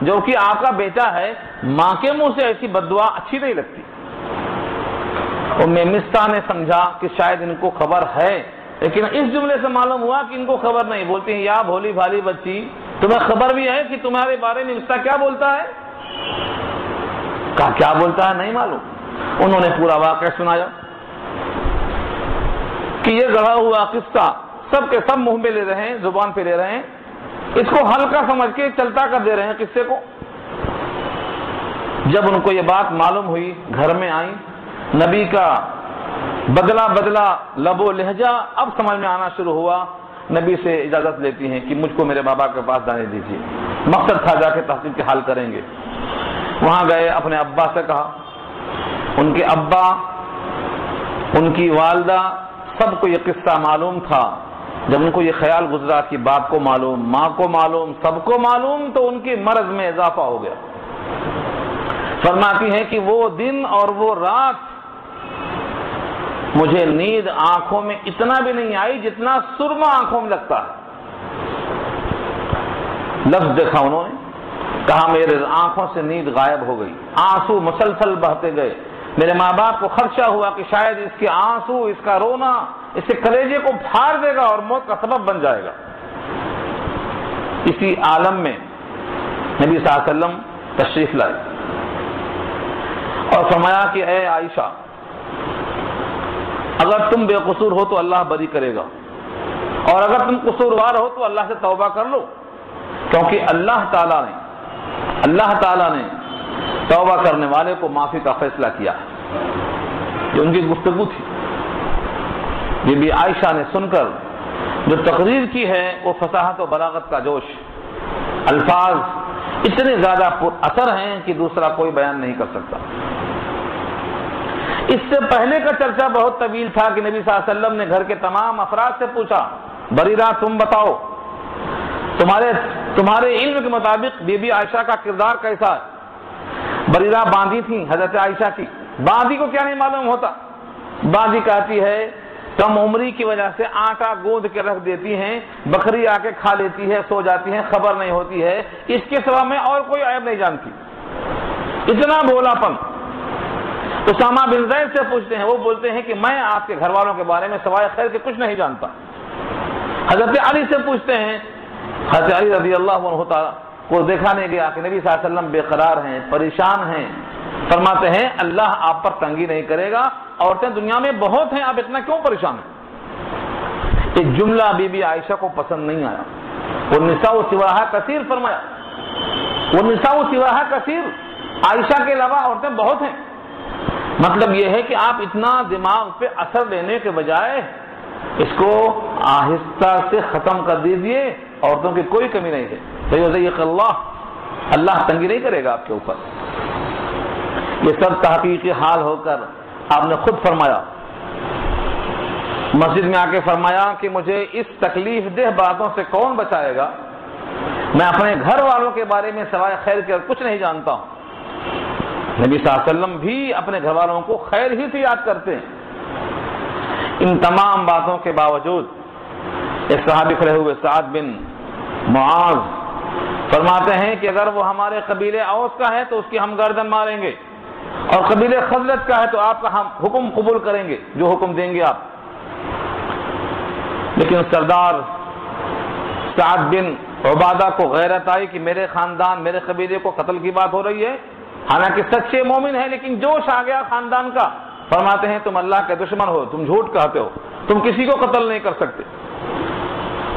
جو کہ آپ کا بیٹا ہے، ماں کے منہ سے ایسی بددعا اچھی نہیں لگتی۔ ام مستح نے سمجھا کہ شاید ان کو خبر ہے، لیکن اس جملے سے معلوم ہوا کہ ان کو خبر نہیں۔ بولتی ہیں یا بھولی بھالی بچی، تمہیں خبر بھی ہے کہ تمہارے بارے میں مستح کیا بولتا ہے؟ کہا کیا بولتا ہے؟ نہیں معلوم۔ انہوں نے پورا واقعہ سنایا کہ یہ گڑھا ہوا قصہ سب کے سب منہ میں لے رہے ہیں، زبان پہ لے رہے ہیں، اس کو ہلکا سمجھ کے چلتا کر دے رہے ہیں قصے کو۔ جب ان کو یہ بات معلوم ہوئی، گھر میں آئیں، نبی کا بدلا لب و لہجہ اب سمجھ میں آنا شروع ہوا، نبی سے اجازت لیتی ہیں کہ مجھ کو میرے بابا کے پاس جانے دیجیے، مقصد تھا جا کے تحقیق کے حل کریں گے۔ وہاں گئے، اپنے ابا سے کہا، ان کے ابا، ان کی والدہ، سب کو یہ قصہ معلوم تھا۔ جب ان کو یہ خیال گزرا کہ باپ کو معلوم، ماں کو معلوم، سب کو معلوم، تو ان کی مرض میں اضافہ ہو گیا۔ فرماتی ہیں کہ وہ دن اور وہ رات مجھے نیند آنکھوں میں اتنا بھی نہیں آئی جتنا سرما آنکھوں میں لگتا ہے۔ لفظ دیکھا انہوں نے، کہا میرے آنکھوں سے نیند غائب ہو گئی، آنسو مسلسل بہتے گئے، میرے ماں باپ کو خدشہ ہوا کہ شاید اس کے آنسو، اس کا رونا اس کے کلیجے کو پھاڑ دے گا اور موت کا سبب بن جائے گا۔ اسی عالم میں نبی صلی اللہ علیہ وسلم تشریف لائے اور فرمایا کہ اے عائشہ، اگر تم بے قصور ہو تو اللہ بری کرے گا، اور اگر تم قصوروار ہو تو اللہ سے توبہ کر لو، کیونکہ اللہ تعالیٰ نے توبہ کرنے والے کو معافی کا فیصلہ کیا ہے۔ جو ان کی گفتگو تھی، بی بی عائشہ نے سن کر جو تقریر کی ہے وہ فصاحت و بلاغت کا جوش، الفاظ اتنے زیادہ پر اثر ہیں کہ دوسرا کوئی بیان نہیں کر سکتا۔ اس سے پہلے کا چرچا بہت طویل تھا کہ نبی صلی اللہ علیہ وسلم نے گھر کے تمام افراد سے پوچھا، بریرہ تم بتاؤ تمہارے علم کے مطابق بی بی عائشہ کا کردار کیسا ہے؟ بریرہ باندھی تھی حضرت عائشہ کی، باندھی کو کیا نہیں معلوم ہوتا؟ باندھی کہتی ہے کم عمری کی وجہ سے آٹا گوندھ کے رکھ دیتی ہیں، بکری آ کے کھا لیتی ہے، سو جاتی ہیں، خبر نہیں ہوتی ہے، اس کے سوا میں اور کوئی عیب نہیں جانتی۔ اتنا بھولا پن۔ اسامہ بن زید سے پوچھتے ہیں، وہ بولتے ہیں کہ میں آپ کے گھر والوں کے بارے میں سوائے خیر کے کچھ نہیں جانتا۔ حضرت علی سے پوچھتے ہیں، حضرت علی رضی اللہ عنہ تعالی کو دیکھا نہیں گیا کہ نبی صلی اللہ علیہ وسلم بے قرار ہیں، پریشان ہیں، فرماتے ہیں اللہ آپ پر تنگی نہیں کرے گا، عورتیں دنیا میں بہت ہیں، آپ اتنا کیوں پریشان ہیں؟ یہ جملہ بی بی عائشہ کو پسند نہیں آیا۔ والنساء سواہا کثیر فرمایا، والنساء سواہا کثیر، عائشہ کے علاوہ عورتیں بہت ہیں۔ مطلب یہ ہے کہ آپ اتنا دماغ پہ اثر لینے کے بجائے اس کو آہستہ سے ختم کر دیجئے، عورتوں کی کوئی کمی نہیں ہے۔ فیضیق اللہ تنگی نہیں کرے گا آپ کے اوپر۔ یہ سب تحقیقی حال ہو کر آپ نے خود فرمایا، مسجد میں آ کے فرمایا کہ مجھے اس تکلیف دہ باتوں سے کون بچائے گا؟ میں اپنے گھر والوں کے بارے میں سوائے خیر کے کچھ نہیں جانتا ہوں۔ نبی صلی اللہ علیہ وسلم بھی اپنے گھر والوں کو خیر ہی سے یاد کرتے ہیں۔ ان تمام باتوں کے باوجود ایک صحابی کھڑے ہوئے سعد بن معاذ فرماتے ہیں کہ اگر وہ ہمارے قبیلے اوس کا ہے تو اس کی ہم گردن ماریں گے، اور قبیلے خزرج کا ہے تو آپ کا ہم حکم قبول کریں گے، جو حکم دیں گے آپ۔ لیکن سردار سعد بن عبادہ کو غیرت آئی کہ میرے خاندان، میرے قبیلے کو قتل کی بات ہو رہی ہے، حالانکہ سچے مومن ہیں، لیکن جوش آ گیا خاندان کا۔ فرماتے ہیں تم اللہ کے دشمن ہو، تم جھوٹ کہتے ہو، تم کسی کو قتل نہیں کر سکتے۔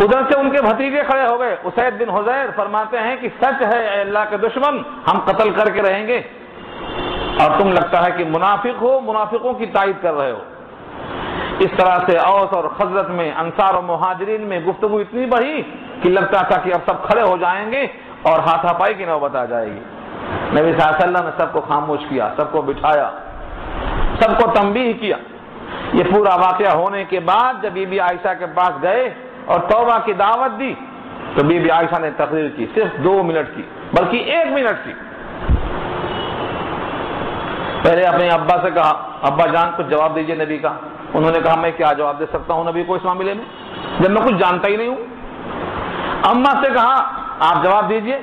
ادھر سے ان کے بھتیجے کھڑے ہو گئے، اسید بن حضیر، فرماتے ہیں کہ سچ ہے اے اللہ کے دشمن، ہم قتل کر کے رہیں گے، اور تم لگتا ہے کہ منافق ہو، منافقوں کی تائید کر رہے ہو۔ اس طرح سے اوس اور خزرج میں، انصار و مہاجرین میں گفتگو اتنی بڑھی کہ لگتا تھا کہ اب سب کھڑے ہو جائیں گے اور ہاتھا پائی کی نوبت آ جائے گی۔ نبی صلی اللہ علیہ وسلم نے سب کو خاموش کیا، سب کو بٹھایا، سب کو تنبیہ کیا۔ یہ پورا واقعہ ہونے کے بعد جب بی بی عائشہ کے پاس گئے اور توبہ کی دعوت دی تو بی بی عائشہ نے تقریر کی، صرف 2 منٹ کی، بلکہ 1 منٹ کی۔ پہلے اپنے ابا سے کہا، ابا جان کچھ جواب دیجئے نبی کا۔ انہوں نے کہا میں کیا جواب دے سکتا ہوں نبی کو اس معاملے میں جب میں کچھ جانتا ہی نہیں ہوں۔ اماں سے کہا آپ جواب دیجئے۔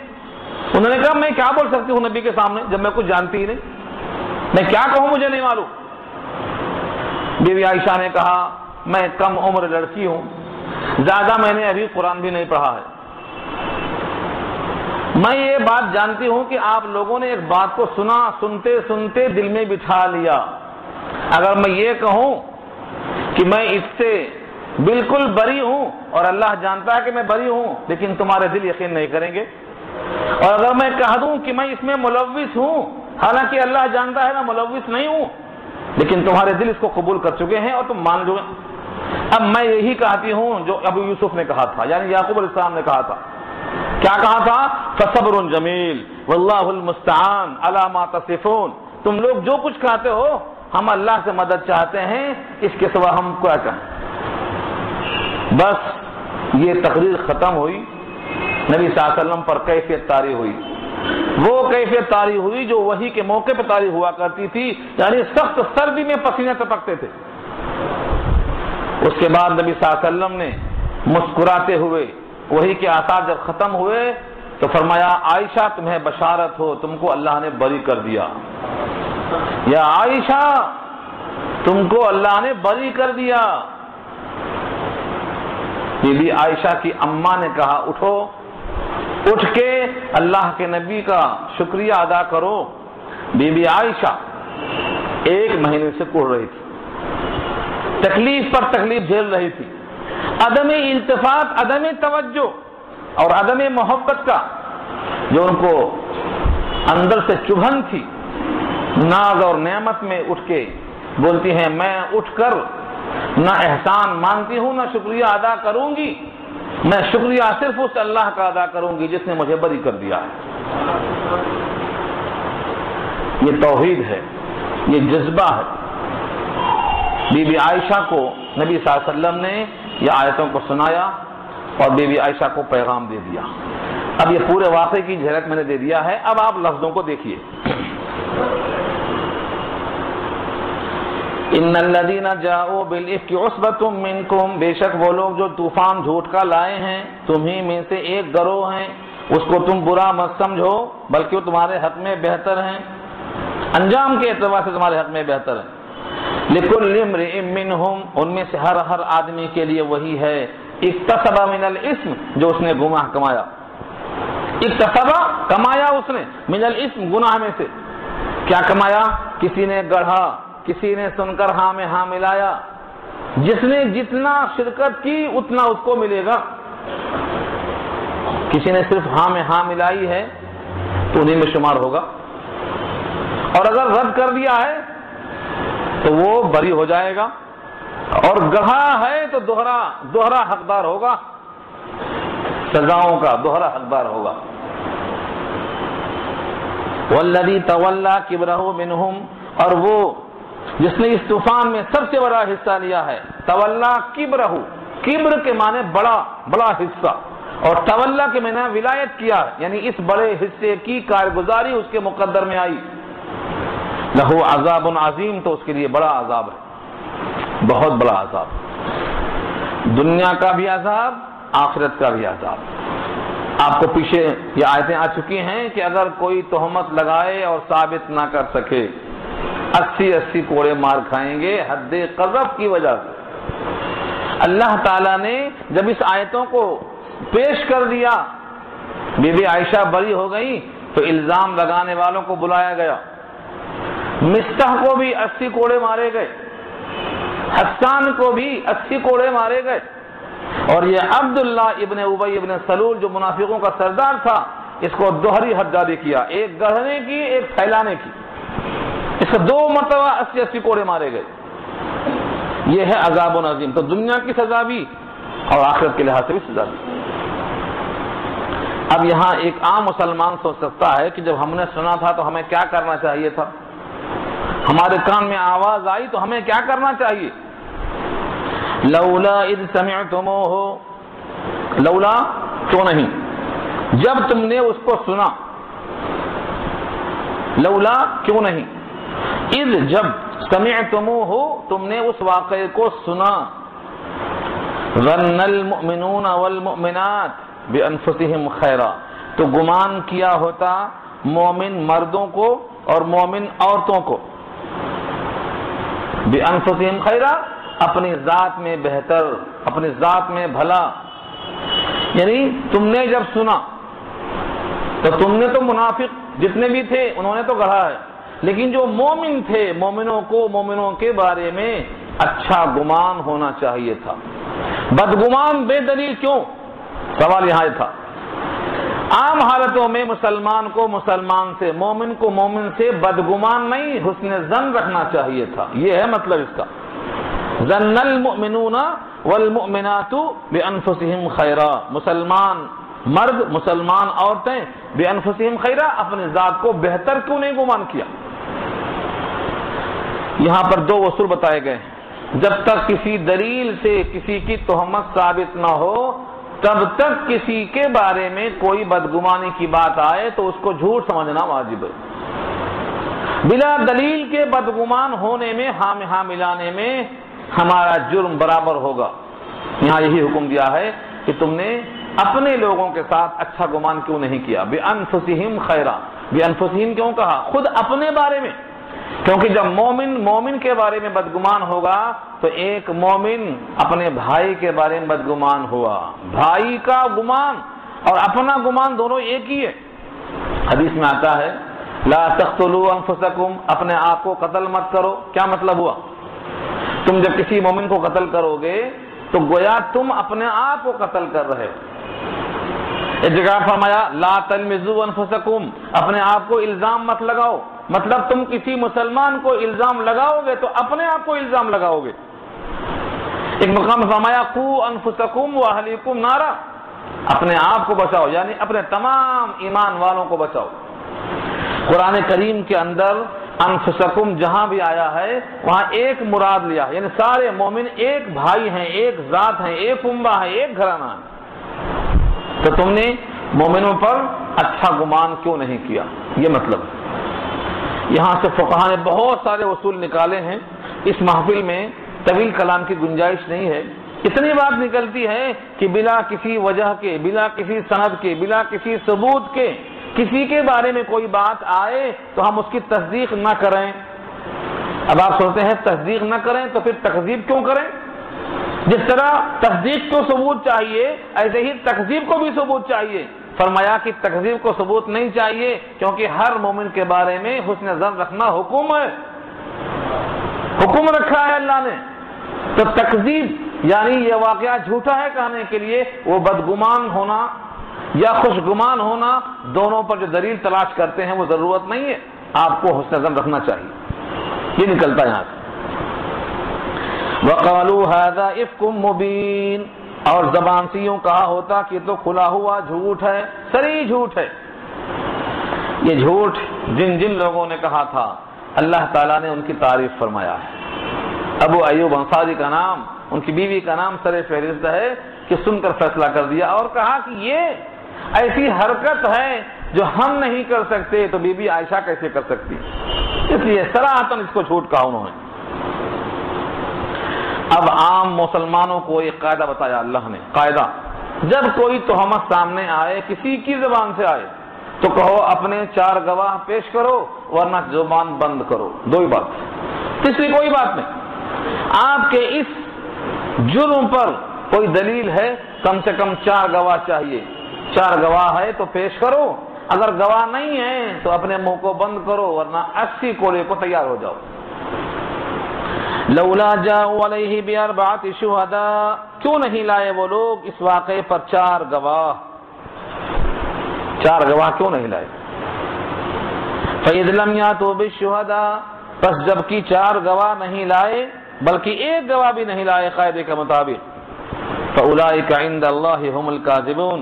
انہوں نے کہا میں کیا بول سکتی ہوں نبی کے سامنے جب میں کچھ جانتی ہی نہیں، میں کیا کہوں مجھے نہیں معلوم۔ بی بی عائشہ نے کہا میں کم عمر لڑکی ہوں، زیادہ میں نے ابھی قرآن بھی نہیں پڑھا ہے، میں یہ بات جانتی ہوں کہ آپ لوگوں نے ایک بات کو سنا، سنتے سنتے دل میں بٹھا لیا۔ اگر میں یہ کہوں کہ میں اس سے بالکل بری ہوں اور اللہ جانتا ہے کہ میں بری ہوں، لیکن تمہارے دل یقین نہیں کریں گے، اور اگر میں کہہ دوں کہ میں اس میں ملوث ہوں، حالانکہ اللہ جانتا ہے میں ملوث نہیں ہوں، لیکن تمہارے دل اس کو قبول کر چکے ہیں اور تم مان لو۔ اب میں یہی کہتی ہوں جو ابو یوسف نے کہا تھا، یعنی یعقوب علیہ السلام نے کہا تھا۔ کیا کہا تھا؟ فصبر جمیل واللہ المستعان علی ما تصفون۔ تم لوگ جو کچھ کہتے ہو ہم اللہ سے مدد چاہتے ہیں، اس کے سوا ہم کیا کہیں۔ بس یہ تقریر ختم ہوئی، نبی صلی اللہ علیہ وسلم پر کیفیت طاری ہوئی، وہ کیفیت طاری ہوئی جو وحی کے موقع پہ طاری ہوا کرتی تھی، یعنی سخت سردی میں پسینے ٹپکتے تھے۔ اس کے بعد نبی صلی اللہ علیہ وسلم نے مسکراتے ہوئے وحی کے آثار جب ختم ہوئے تو فرمایا عائشہ تمہیں بشارت ہو، تم کو اللہ نے بری کر دیا، یا عائشہ تم کو اللہ نے بری کر دیا۔ بی بی عائشہ کی اماں نے کہا اٹھو، اٹھ کے اللہ کے نبی کا شکریہ ادا کرو۔ بی بی عائشہ 1 مہینے سے کوڑ رہی تھی، تکلیف پر تکلیف جھیل رہی تھی، عدم التفات، عدم توجہ اور عدم محبت کا جو ان کو اندر سے چبھن تھی، ناز اور نعمت میں اٹھ کے بولتی ہیں میں اٹھ کر نہ احسان مانتی ہوں نہ شکریہ ادا کروں گی، میں شکریہ صرف اس اللہ کا ادا کروں گی جس نے مجھے بری کر دیا ہے۔ یہ توحید ہے، یہ جذبہ ہے۔ بی بی عائشہ کو نبی صلی اللہ علیہ وسلم نے یہ آیتوں کو سنایا اور بی بی عائشہ کو پیغام دے دیا۔ اب یہ پورے واقعے کی جھلک میں نے دے دیا ہے، اب آپ لفظوں کو دیکھیے۔ ان الذين جاءوا بالافك عصبة منكم، بے شک وہ لوگ جو طوفان جھوٹ کا لائے ہیں تمہیں میں سے ایک گروہ ہیں، اس کو تم برا مت سمجھو بلکہ وہ تمہارے حق میں بہتر ہیں، انجام کے اعتبار سے تمہارے حق میں بہتر ہیں۔ لكل امرئ منهم، ان میں سے ہر آدمی کے لیے وہی ہے، اکتسب من الاسم، جو اس نے گناہ کمایا، اکتسب کمایا اس نے، من الاسم گناہ میں سے۔ کیا کمایا؟ کسی نے گڑھا، کسی نے سن کر ہاں میں ہاں ملایا، جس نے جتنا شرکت کی اتنا اس کو ملے گا۔ کسی نے صرف ہاں میں ہاں ملائی ہے تو انہیں میں شمار ہوگا، اور اگر رد کر دیا ہے تو وہ بری ہو جائے گا، اور گڑھا ہے تو دوہرا حقدار ہوگا، سزاؤں کا دوہرا حقدار ہوگا۔ والذی تولی کبرہ منہم، اور وہ جس نے اس طوفان میں سب سے بڑا حصہ لیا ہے، تولا کبرہ، کبر کے معنی بڑا حصہ، اور تولا کے معنی ولایت کیا، یعنی اس بڑے حصے کی کارگزاری اس کے مقدر میں آئی۔ لہو عذاب عظیم، تو اس کے لیے بڑا عذاب ہے، بہت بڑا عذاب، دنیا کا بھی عذاب، آخرت کا بھی عذاب۔ آپ کو پیچھے یہ آیتیں آ چکی ہیں کہ اگر کوئی تہمت لگائے اور ثابت نہ کر سکے 80 کوڑے مار کھائیں گے حد قذف کی وجہ سے۔ اللہ تعالیٰ نے جب اس آیتوں کو پیش کر دیا، بی بی عائشہ بری ہو گئی، تو الزام لگانے والوں کو بلایا گیا، مستح کو بھی 80 کوڑے مارے گئے، حسان کو بھی 80 کوڑے مارے گئے، اور یہ عبداللہ ابن ابی ابن سلول جو منافقوں کا سردار تھا، اس کو دوہری حد جاری کیا، ایک گڑھنے کی ایک پھیلانے کی، اس کو 2 مرتبہ 80 کوڑے مارے گئے۔ یہ ہے عذاب عظیم، تو دنیا کی سزا بھی اور آخرت کے لحاظ سے بھی سزا بھی۔ اب یہاں ایک عام مسلمان سوچ سکتا ہے کہ جب ہم نے سنا تھا تو ہمیں کیا کرنا چاہیے تھا، ہمارے کان میں آواز آئی تو ہمیں کیا کرنا چاہیے؟ لولا اذ سمعتموہ، لولا کیوں نہیں، جب تم نے اس کو سنا، لولا کیوں نہیں، اذ جب، سمعتموہ تم نے اس واقعے کو سنا، ظن المؤمنون والمؤمنات بانفسہم خیرا، تو گمان کیا ہوتا مومن مردوں کو اور مومن عورتوں کو، بانفسہم خیرا، اپنی ذات میں بہتر، اپنی ذات میں بھلا، یعنی تم نے جب سنا تو تم نے تو منافق جتنے بھی تھے انہوں نے تو گڑھا ہے، لیکن جو مومن تھے مومنوں کو مومنوں کے بارے میں اچھا گمان ہونا چاہیے تھا، بدگمان بے دلیل کیوں؟ سوال یہاں تھا۔ عام حالتوں میں مسلمان کو مسلمان سے، مومن کو مومن سے بدگمان نہیں، حسن ظن رکھنا چاہیے تھا، یہ ہے مطلب اس کا۔ ظن المؤمنون والمؤمنات بانفسہم خیرا، مسلمان مرد مسلمان عورتیں بانفسہم خیرا، اپنی ذات کو بہتر کیوں نہیں گمان کیا؟ یہاں پر 2 اصول بتائے گئے ہیں، جب تک کسی دلیل سے کسی کی تہمت ثابت نہ ہو تب تک کسی کے بارے میں کوئی بدگمانی کی بات آئے تو اس کو جھوٹ سمجھنا واجب ہے۔ بلا دلیل کے بدگمان ہونے میں، ہاں میں ہاں ملانے میں ہمارا جرم برابر ہوگا۔ یہاں یہی حکم دیا ہے کہ تم نے اپنے لوگوں کے ساتھ اچھا گمان کیوں نہیں کیا؟ بِأَنفُسِهِمْ خَيْرًا، بِأَنفُسِهِمْ کیوں کہا؟ خود اپنے بارے میں، کیونکہ جب مومن کے بارے میں بدگمان ہوگا تو ایک مومن اپنے بھائی کے بارے میں بدگمان ہوا، بھائی کا گمان اور اپنا گمان دونوں ایک ہی ہے۔ حدیث میں آتا ہے لا تقتلوا انفسکم، اپنے آپ کو قتل مت کرو۔ کیا مطلب ہوا؟ تم جب کسی مومن کو قتل کرو گے تو گویا تم اپنے آپ کو قتل کر رہے ہو۔ ایک جگہ فرمایا لا تلمزوا انفسکم، اپنے آپ کو الزام مت لگاؤ، مطلب تم کسی مسلمان کو الزام لگاؤ گے تو اپنے آپ کو الزام لگاؤ گے۔ ایک مقام فرمایا قوا انفسکم واہلیکم نارا، اپنے آپ کو بچاؤ، یعنی اپنے تمام ایمان والوں کو بچاؤ۔ قرآن کریم کے اندر انفسکم جہاں بھی آیا ہے وہاں ایک مراد لیا، یعنی سارے مومن ایک بھائی ہیں، ایک ذات ہیں، ایک امہ ہے، ایک گھرانہ ہے۔ تو تم نے مومنوں پر اچھا گمان کیوں نہیں کیا؟ یہ مطلب یہاں سے فقہاء نے بہت سارے اصول نکالے ہیں، اس محفل میں طویل کلام کی گنجائش نہیں ہے۔ اتنی بات نکلتی ہے کہ بلا کسی وجہ کے، بلا کسی سند کے، بلا کسی ثبوت کے کسی کے بارے میں کوئی بات آئے تو ہم اس کی تصدیق نہ کریں۔ اب آپ سوچتے ہیں تصدیق نہ کریں تو پھر تکذیب کیوں کریں؟ جس طرح تصدیق کو ثبوت چاہیے ایسے ہی تکذیب کو بھی ثبوت چاہیے۔ فرمایا کہ تکذیب کو ثبوت نہیں چاہیے کیونکہ ہر مومن کے بارے میں حسن ظن رکھنا حکم ہے، حکم رکھا ہے اللہ نے۔ تو تکذیب یعنی یہ واقعہ جھوٹا ہے کہنے کے لیے وہ بدگمان ہونا یا خوش گمان ہونا، دونوں پر جو دلیل تلاش کرتے ہیں وہ ضرورت نہیں ہے، آپ کو حسن ظن رکھنا چاہیے۔ یہ نکلتا ہے یہاں سے وَقَالُوا هَذَا إِفْكٌ مُبِينٌ، اور زبان سے یوں کہا ہوتا کہ تو کھلا ہوا جھوٹ ہے، صریح جھوٹ ہے۔ یہ جھوٹ جن جن لوگوں نے کہا تھا اللہ تعالیٰ نے ان کی تعریف فرمایا ہے۔ ابو ایوب انصاری کا نام، ان کی بیوی کا نام سر فہرست ہے کہ سن کر فیصلہ کر دیا اور کہا کہ یہ ایسی حرکت ہے جو ہم نہیں کر سکتے تو بی بی عائشہ کیسے کر سکتی، اس لیے صراحتاً اس کو جھوٹ کہا انہوں نے۔ اب عام مسلمانوں کو ایک قاعدہ بتایا اللہ نے، قاعدہ جب کوئی تہمت سامنے آئے کسی کی زبان سے آئے تو کہو اپنے 4 گواہ پیش کرو ورنہ زبان بند کرو، دو ہی بات، تیسری کوئی بات نہیں۔ آپ کے اس جرم پر کوئی دلیل ہے کم سے کم 4 گواہ چاہیے، 4 گواہ ہے تو پیش کرو، اگر گواہ نہیں ہے تو اپنے منہ کو بند کرو ورنہ 80 کوڑے کو تیار ہو جاؤ۔ لولا جاءوا علیہ باربعۃ شہداء، کیوں نہیں لائے وہ لوگ اس واقعے پر 4 گواہ، 4 گواہ کیوں نہیں لائے؟ فإذ لم یأتوا بالشہداء، پس جبکہ 4 گواہ نہیں لائے بلکہ 1 گواہ بھی نہیں لائے قاعدے کے مطابق، فأولئک عند اللہ هم الکاذبون،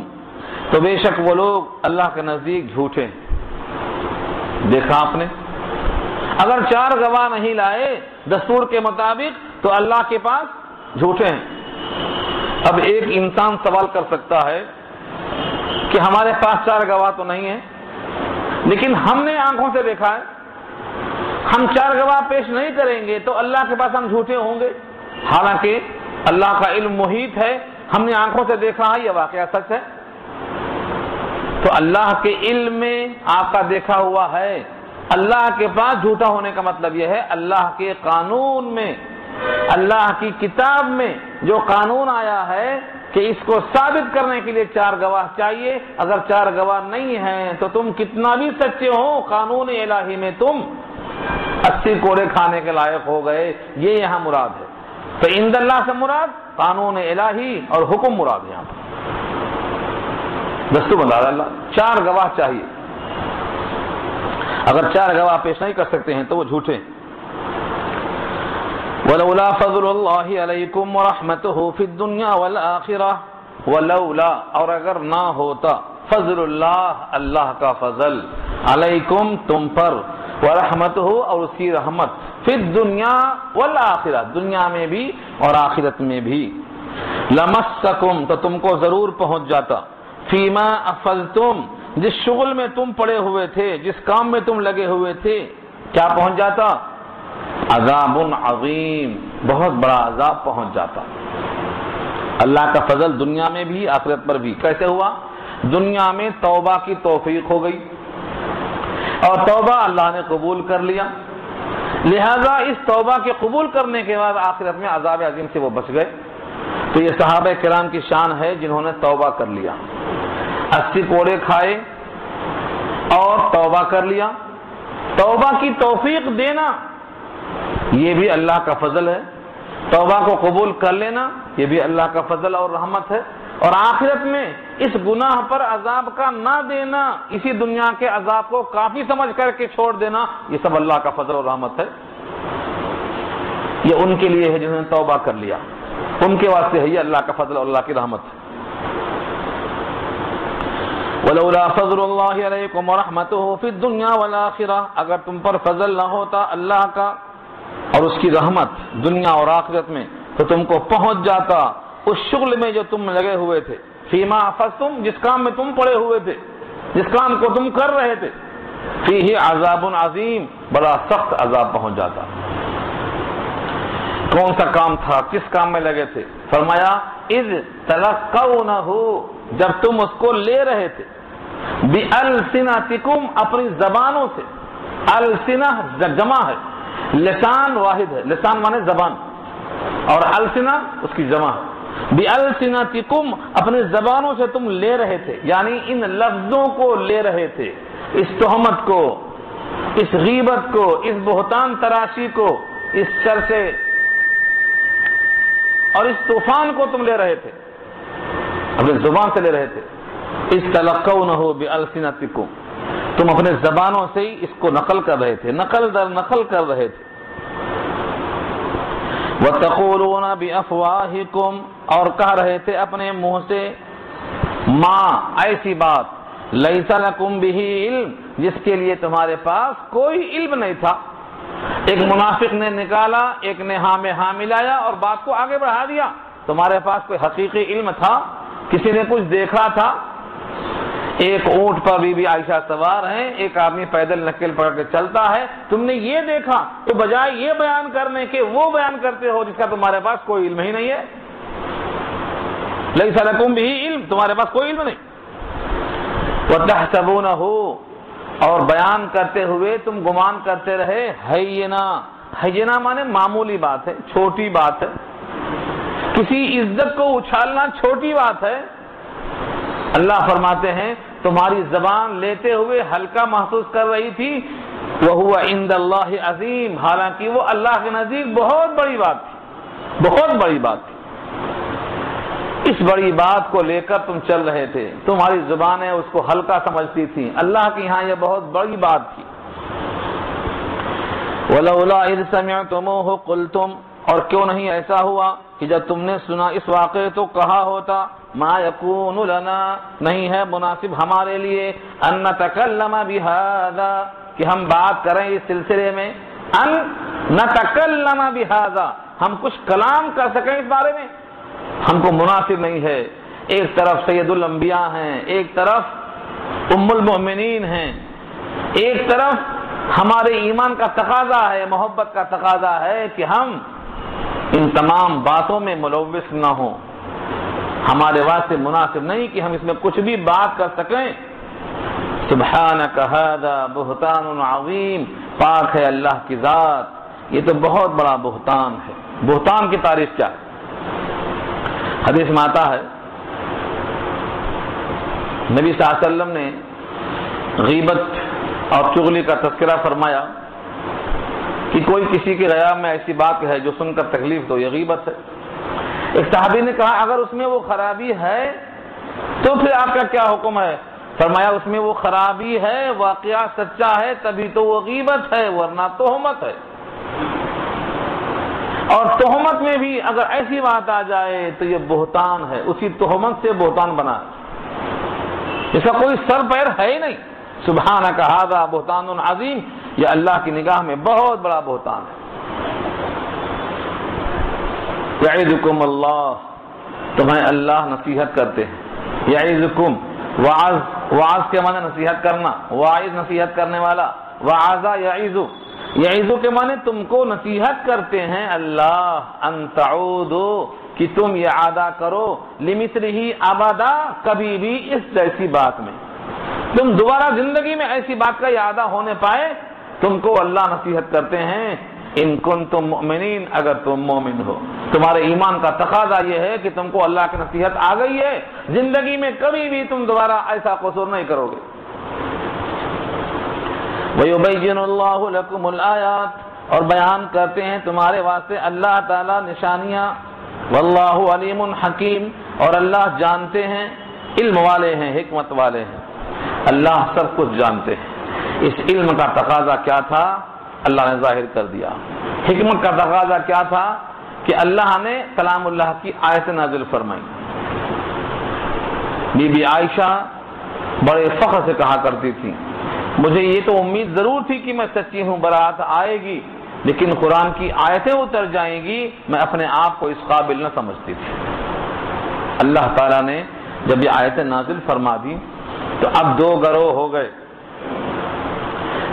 تو بے شک وہ لوگ اللہ کے نزدیک جھوٹے۔ دیکھا آپ نے، اگر 4 گواہ نہیں لائے دستور کے مطابق تو اللہ کے پاس جھوٹے ہیں۔ اب ایک انسان سوال کر سکتا ہے کہ ہمارے پاس 4 گواہ تو نہیں ہیں لیکن ہم نے آنکھوں سے دیکھا ہے، ہم 4 گواہ پیش نہیں کریں گے تو اللہ کے پاس ہم جھوٹے ہوں گے، حالانکہ اللہ کا علم محیط ہے، ہم نے آنکھوں سے دیکھا ہے، یہ واقعہ سچ ہے۔ تو اللہ کے علم میں آپ کا دیکھا ہوا ہے، اللہ کے پاس جھوٹا ہونے کا مطلب یہ ہے اللہ کے قانون میں، اللہ کی کتاب میں جو قانون آیا ہے کہ اس کو ثابت کرنے کے لیے 4 گواہ چاہیے، اگر 4 گواہ نہیں ہیں تو تم کتنا بھی سچے ہو قانون الہی میں تم 80 کوڑے کھانے کے لائق ہو گئے، یہ یہاں مراد ہے۔ تو عند اللہ سے مراد قانون الہی اور حکم مراد ہے یہاں پر، دستور بندہ اللہ 4 گواہ چاہیے، اگر 4 گواہ پیش نہیں کر سکتے ہیں تو وہ جھوٹے۔ ولولا فضل اللہ علیکم ورحمتہ فی الدنیا والآخرہ، ولولا اور اگر نہ ہوتا فضل اللہ اللہ کا فضل علیکم تم پر، ورحمتہ اور اس کی رحمت، فی الدنیا والآخرہ دنیا میں بھی اور آخرت میں بھی، لمسکم تو تم کو ضرور پہنچ جاتا، فیما افضتم جس شغل میں تم پڑے ہوئے تھے، جس کام میں تم لگے ہوئے تھے، کیا پہنچ جاتا؟ عذاب عظیم، بہت بڑا عذاب پہنچ جاتا۔ اللہ کا فضل دنیا میں بھی آخرت پر بھی. کیسے ہوا؟ دنیا میں توبہ کی توفیق ہو گئی اور توبہ اللہ نے قبول کر لیا، لہذا اس توبہ کے قبول کرنے کے بعد آخرت میں عذاب عظیم سے وہ بچ گئے. تو یہ صحابہ کرام کی شان ہے جنہوں نے توبہ کر لیا، 80 کوڑے کھائے اور توبہ کر لیا. توبہ کی توفیق دینا یہ بھی اللہ کا فضل ہے، توبہ کو قبول کر لینا یہ بھی اللہ کا فضل اور رحمت ہے، اور آخرت میں اس گناہ پر عذاب کا نہ دینا، اسی دنیا کے عذاب کو کافی سمجھ کر کے چھوڑ دینا، یہ سب اللہ کا فضل اور رحمت ہے. یہ ان کے لیے ہے جنہوں نے توبہ کر لیا، ان کے واسطے ہے یہ اللہ کا فضل اور اللہ کی رحمت ہے. وَلَوْلَا فَضْلُ اللَّهِ عَلَيْكُمْ وَرَحْمَتُهُ فِي الدُّنْيَا وَالْآخِرَةِ، اگر تم پر فضل نہ ہوتا اللہ کا اور اس کی رحمت دنیا اور آخرت میں، تو تم کو پہنچ جاتا اس شغل میں جو تم لگے ہوئے تھے، فیما افضتم، جس کام میں تم پڑے ہوئے تھے، جس کام کو تم کر رہے تھے، فیہ عذاب عظیم، بڑا سخت عذاب پہنچ جاتا. کون سا کام تھا؟ کس کام میں لگے تھے؟ فرمایا اذ تلقونہ، جب تم اس کو لے رہے تھے، بِأَلْسِنَتِكُمْ، اپنی زبانوں سے. السنہ جمع ہے، لسان واحد ہے، لسان مانے زبان، اور السنہ اس کی جمع ہے. بِأَلْسِنَتِكُمْ، اپنی زبانوں سے تم لے رہے تھے، یعنی ان لفظوں کو لے رہے تھے، اس تہمت کو، اس غیبت کو، اس بہتان تراشی کو، اس شر سے اور اس طوفان کو تم لے رہے تھے، اپنی زبان سے لے رہے تھے. اس تلقونہ بِأَلْسِنَتِكُمْ، تم اپنے زبانوں سے ہی اس کو نقل کر رہے تھے، نقل در نقل کر رہے تھے. وَتَقُولُونَ بِأَفْوَاهِكُمْ، اور کہہ رہے تھے اپنے منہ سے، ما، ایسی بات، لَيْسَ لَكُمْ بِهِ علم، جس کے لیے تمہارے پاس کوئی علم نہیں تھا. ایک منافق نے نکالا، ایک نے ہاں میں ہاں ملایا اور بات کو آگے بڑھا دیا. تمہارے پاس کوئی حقیقی علم تھا؟ کسی نے کچھ دیکھا تھا؟ ایک اونٹ پر بی بی عائشہ سوار ہیں، ایک آدمی پیدل نکل پکڑ کے چلتا ہے، تم نے یہ دیکھا تو بجائے یہ بیان کرنے کے وہ بیان کرتے ہو جس کا تمہارے پاس کوئی علم ہی نہیں ہے. لیس لکم بہ علم، تمہارے پاس کوئی علم نہیں. وتحسبونہ، اور بیان کرتے ہوئے تم گمان کرتے رہے، ہینا، ہینا مانے معمولی بات ہے، چھوٹی بات ہے، کسی عزت کو اچھالنا چھوٹی بات ہے. اللہ فرماتے ہیں تمہاری زبان لیتے ہوئے ہلکا محسوس کر رہی تھی، وَهُوَ عِندَ اللَّهِ عظیم، حالانکہ وہ اللہ کے نزدیک بہت بڑی بات تھی، بہت بڑی بات تھی. اس بڑی بات کو لے کر تم چل رہے تھے، تمہاری زبانیں اس کو ہلکا سمجھتی تھیں، اللہ کے یہاں یہ بہت بڑی بات تھی. وَلَوْلَا إِذْ سَمِعْتُمُوهُ قُلْتُمْ، اور کیوں نہیں ایسا ہوا کہ جب تم نے سنا اس واقعے تو کہا ہوتا، ما یکون لنا، نہیں ہے مناسب ہمارے لیے، ان نتکلم بہذا، کہ ہم بات کریں اس سلسلے میں، ان نتکلم بہذا، ہم کچھ کلام کر سکیں اس بارے میں، ہم کو مناسب نہیں ہے. ایک طرف سید الانبیاء ہیں، ایک طرف ام المؤمنین ہیں، ایک طرف ہمارے ایمان کا تقاضا ہے، محبت کا تقاضا ہے کہ ہم ان تمام باتوں میں ملوث نہ ہوں. ہمارے واسطے مناسب نہیں کہ ہم اس میں کچھ بھی بات کر سکیں. سبحانک ھذا بہتان عظیم، پاک ہے اللہ کی ذات، یہ تو بہت بڑا بہتان ہے. بہتان کی تعریف کیا ہے؟ حدیث میں آتا ہے نبی صلی اللہ علیہ وسلم نے غیبت اور چغلی کا تذکرہ فرمایا کہ کوئی کسی کے غیاب میں ایسی بات ہے جو سن کر تکلیف دو، یہ غیبت ہے. ایک صحابی نے کہا اگر اس میں وہ خرابی ہے تو پھر آپ کا کیا حکم ہے؟ فرمایا اس میں وہ خرابی ہے، واقعہ سچا ہے، تبھی تو وہ غیبت ہے، ورنہ تہمت ہے. اور تہمت میں بھی اگر ایسی بات آ جائے تو یہ بہتان ہے، اسی تہمت سے بہتان بنا، اس کا کوئی سر پیر ہے ہی نہیں. سبحانک ھذا بہتان عظیم، یہ اللہ کی نگاہ میں بہت بڑا بہتان ہے. یعظکم اللہ، تمہیں اللہ نصیحت کرتے ہیں. یعظکم، وعظ کے معنی نصیحت کرنا، واعظ نصیحت کرنے والا، وعظ یعظ، یعظ کے معنی تم کو نصیحت کرتے ہیں اللہ، ان تعودوا، کہ تم یہ عادہ کرو لمثلہ ابدا، کبھی بھی اس جیسی بات میں تم دوبارہ زندگی میں ایسی بات کا اعادہ ہونے پائے، تم کو اللہ نصیحت کرتے ہیں ان کنتم مؤمنین، اگر تم مومن ہو، تمہارے ایمان کا تقاضا یہ ہے کہ تم کو اللہ کی نصیحت آ گئی ہے، زندگی میں کبھی بھی تم دوبارہ ایسا قصور نہیں کرو گے۔ وَيُبَيِّنُ اللَّهُ لَكُمُ الْآيَاتِ، اور بیان کرتے ہیں تمہارے واسطے اللہ تعالیٰ نشانیاں، واللہ علیم حکیم، اور اللہ جانتے ہیں، علم والے ہیں، حکمت والے ہیں، اللہ سب کچھ جانتے ہیں۔ اس علم کا تقاضا کیا تھا اللہ نے ظاہر کر دیا، حکمت کا تقاضا کیا تھا کہ اللہ نے کلام اللہ کی آیت نازل فرمائی۔ بی بی عائشہ بڑے فخر سے کہا کرتی تھی مجھے یہ تو امید ضرور تھی کہ میں سچی ہوں، برات آئے گی، لیکن قرآن کی آیتیں اتر جائیں گی، میں اپنے آپ کو اس قابل نہ سمجھتی تھی۔ اللہ تعالیٰ نے جب یہ آیتیں نازل فرما دی تو اب دو گروہ ہو گئے،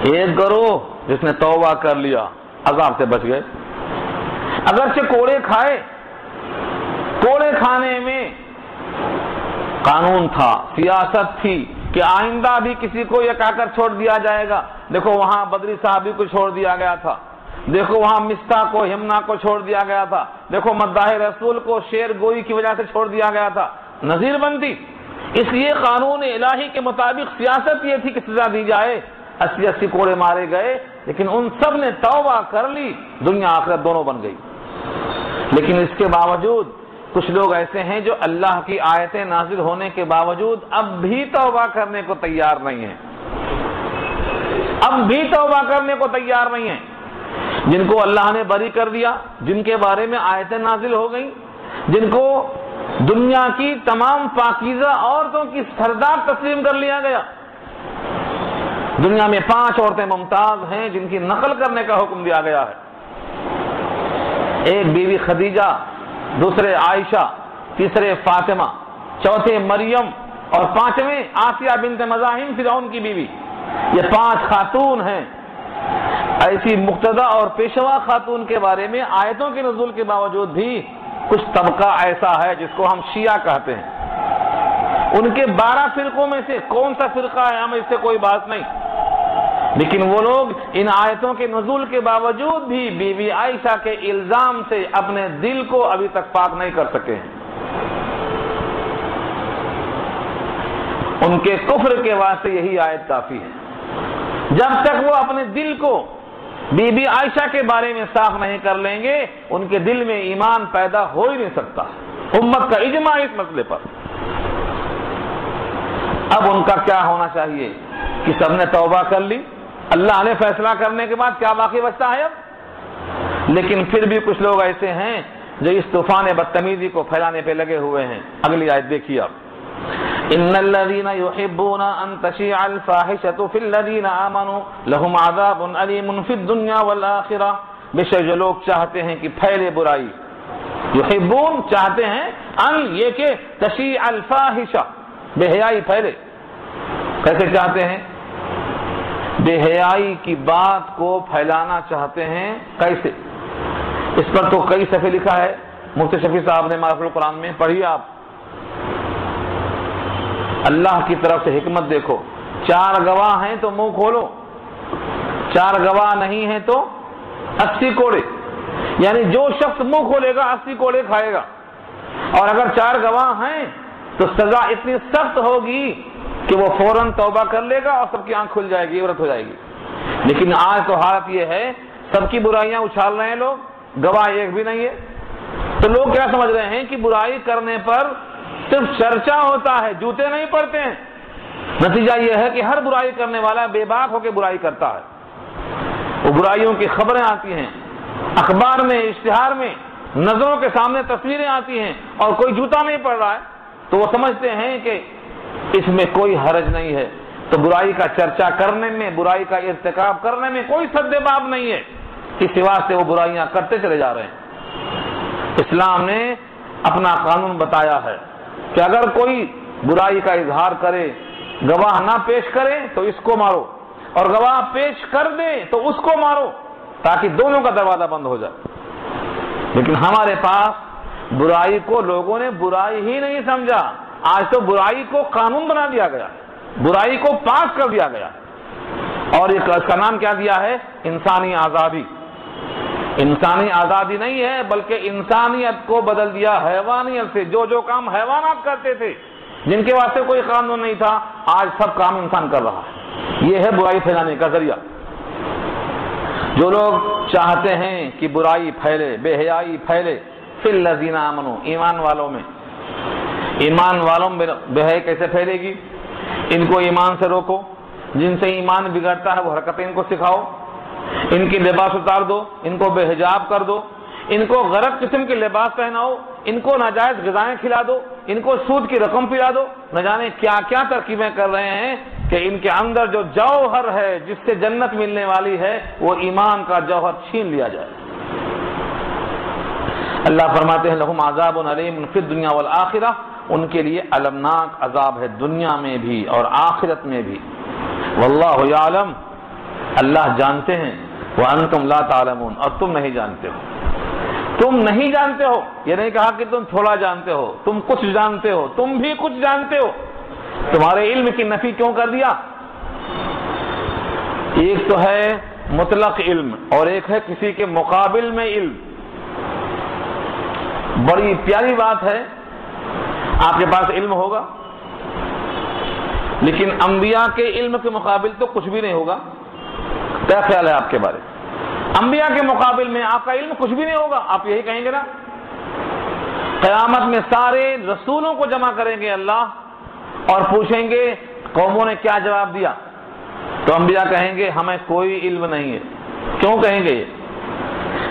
ایک گروہ جس نے توبہ کر لیا، عذاب سے بچ گئے، اگرچہ کوڑے کھائے، کوڑے کھانے میں قانون تھا، سیاست تھی کہ آئندہ بھی کسی کو یہ کہہ کر چھوڑ دیا جائے گا، دیکھو وہاں بدری صحابی کو چھوڑ دیا گیا تھا، دیکھو وہاں مستہ کو، ہمنا کو چھوڑ دیا گیا تھا، دیکھو مداح رسول کو شیر گوئی کی وجہ سے چھوڑ دیا گیا تھا، نظیر بنتی۔ اس لیے قانون الہی کے مطابق سیاست یہ تھی کہ سزا دی جائے، 80 کوڑے مارے گئے، لیکن ان سب نے توبہ کر لی، دنیا آخرت دونوں بن گئی۔ لیکن اس کے باوجود کچھ لوگ ایسے ہیں جو اللہ کی آیتیں نازل ہونے کے باوجود اب بھی توبہ کرنے کو تیار نہیں ہیں، اب بھی توبہ کرنے کو تیار نہیں ہیں۔ جن کو اللہ نے بری کر دیا، جن کے بارے میں آیتیں نازل ہو گئیں، جن کو دنیا کی تمام پاکیزہ عورتوں کی سردار تسلیم کر لیا گیا، دنیا میں 5 عورتیں ممتاز ہیں جن کی نقل کرنے کا حکم دیا گیا ہے، ایک بیوی خدیجہ، دوسرے عائشہ، تیسرے فاطمہ، چوتھے مریم اور 5ویں آسیہ بنت مزاحم فرعون کی بیوی، یہ 5 خاتون ہیں۔ ایسی مقتدی اور پیشوا خاتون کے بارے میں آیتوں کے نزول کے باوجود بھی کچھ طبقہ ایسا ہے جس کو ہم شیعہ کہتے ہیں، ان کے 12 فرقوں میں سے کون سا فرقہ ہے ہمیں اس سے کوئی بات نہیں، لیکن وہ لوگ ان آیتوں کے نزول کے باوجود بھی بی بی عائشہ کے الزام سے اپنے دل کو ابھی تک پاک نہیں کر سکے ہیں۔ ان کے کفر کے واسطے یہی آیت کافی ہے، جب تک وہ اپنے دل کو بی بی عائشہ کے بارے میں صاف نہیں کر لیں گے ان کے دل میں ایمان پیدا ہو ہی نہیں سکتا، امت کا اجماع اس مسئلے پر۔ اب ان کا کیا ہونا چاہیے کہ سب نے توبہ کر لی، اللہ نے فیصلہ کرنے کے بعد کیا باقی بچتا ہے اب؟ لیکن پھر بھی کچھ لوگ ایسے ہیں جو اس طوفان بدتمیزی کو پھیلانے پہ لگے ہوئے ہیں۔ اگلی آیت دیکھیے آپ، ان الذين يحبون ان تشيع الفاحشة في الذين آمنوا لهم عذاب أليم في الدنيا والآخرة، بے شک جو لوگ چاہتے ہیں کہ پھیلے برائی، یحبون چاہتے ہیں، ان یہ کہ تشیع الفاحشہ بے حیائی پھیلے، کیسے چاہتے ہیں؟ بے حیائی کی بات کو پھیلانا چاہتے ہیں، کیسے؟ اس پر تو کئی صفحے لکھا ہے، مفتی شفیع صاحب نے معرفت القرآن میں، پڑھیے آپ۔ اللہ کی طرف سے حکمت دیکھو، 4 گواہ ہیں تو منہ کھولو، 4 گواہ نہیں ہیں تو 80 کوڑے، یعنی جو شخص منہ کھولے گا 80 کوڑے کھائے گا، اور اگر 4 گواہ ہیں تو سزا اتنی سخت ہوگی کہ وہ فوراً توبہ کر لے گا اور سب کی آنکھ کھل جائے گی، عبرت ہو جائے گی۔ لیکن آج تو حالت یہ ہے سب کی برائیاں اچھال رہے ہیں لوگ، گواہ ایک بھی نہیں ہے، تو لوگ کیا سمجھ رہے ہیں کہ برائی کرنے پر صرف چرچا ہوتا ہے، جوتے نہیں پڑتے ہیں۔ نتیجہ یہ ہے کہ ہر برائی کرنے والا بے باک ہو کے برائی کرتا ہے، وہ برائیوں کی خبریں آتی ہیں، اخبار میں، اشتہار میں، نظروں کے سامنے تصویریں آتی ہیں، اور کوئی جوتا نہیں پڑ رہا ہے تو وہ سمجھتے ہیں کہ اس میں کوئی حرج نہیں ہے، تو برائی کا چرچا کرنے میں، برائی کا ارتکاب کرنے میں کوئی سد باب نہیں ہے، اس واسطے وہ برائیاں کرتے چلے جا رہے ہیں۔ اسلام نے اپنا قانون بتایا ہے کہ اگر کوئی برائی کا اظہار کرے، گواہ نہ پیش کرے تو اس کو مارو، اور گواہ پیش کر دے تو اس کو مارو، تاکہ دونوں کا دروازہ بند ہو جائے۔ لیکن ہمارے پاس برائی کو لوگوں نے برائی ہی نہیں سمجھا، آج تو برائی کو قانون بنا دیا گیا، برائی کو پاس کر دیا گیا، اور اس کا نام کیا دیا ہے؟ انسانی آزادی۔ انسانی آزادی نہیں ہے بلکہ انسانیت کو بدل دیا حیوانیت سے۔ جو کام حیوانات کرتے تھے، جن کے واسطے کوئی قانون نہیں تھا، آج سب کام انسان کر رہا ہے۔ یہ ہے برائی پھیلانے کا ذریعہ۔ جو لوگ چاہتے ہیں کہ برائی پھیلے، بے حیائی پھیلے، فی الذین آمنوا، ایمان والوں میں، ایمان والوں میں بے حیائی کیسے پھیلے گی؟ ان کو ایمان سے روکو، جن سے ایمان بگڑتا ہے وہ حرکتیں ان کو سکھاؤ، ان کی لباس اتار دو، ان کو بے حجاب کر دو، ان کو غلط قسم کے لباس پہناؤ، ان کو ناجائز غذائیں کھلا دو، ان کو سود کی رقم پلا دو، نہ جانے کیا کیا ترکیبیں کر رہے ہیں کہ ان کے اندر جو جوہر ہے جس سے جنت ملنے والی ہے وہ ایمان کا جوہر چھین لیا جائے۔ اللہ فرماتے ہیں لہم عذاب علیم فی الدنیا والآخرہ، ان کے لیے المناک عذاب ہے دنیا میں بھی اور آخرت میں بھی۔ واللہ یعلم، اللہ جانتے ہیں، وانتم لا تعلمون، اور تم نہیں جانتے ہو۔ تم نہیں جانتے ہو، یہ نہیں کہا کہ تم تھوڑا جانتے ہو، تم کچھ جانتے ہو، تم بھی کچھ جانتے ہو۔ تمہارے علم کی نفی کیوں کر دیا؟ ایک تو ہے مطلق علم اور ایک ہے کسی کے مقابل میں علم۔ بڑی پیاری بات ہے، آپ کے پاس علم ہوگا لیکن انبیاء کے علم کے مقابل تو کچھ بھی نہیں ہوگا۔ کیا خیال ہے آپ کے بارے؟ انبیاء کے مقابل میں آپ کا علم کچھ بھی نہیں ہوگا، آپ یہی کہیں گے نا؟ قیامت میں سارے رسولوں کو جمع کریں گے اللہ اور پوچھیں گے قوموں نے کیا جواب دیا، تو انبیاء کہیں گے ہمیں کوئی علم نہیں ہے۔ کیوں کہیں گے یہ؟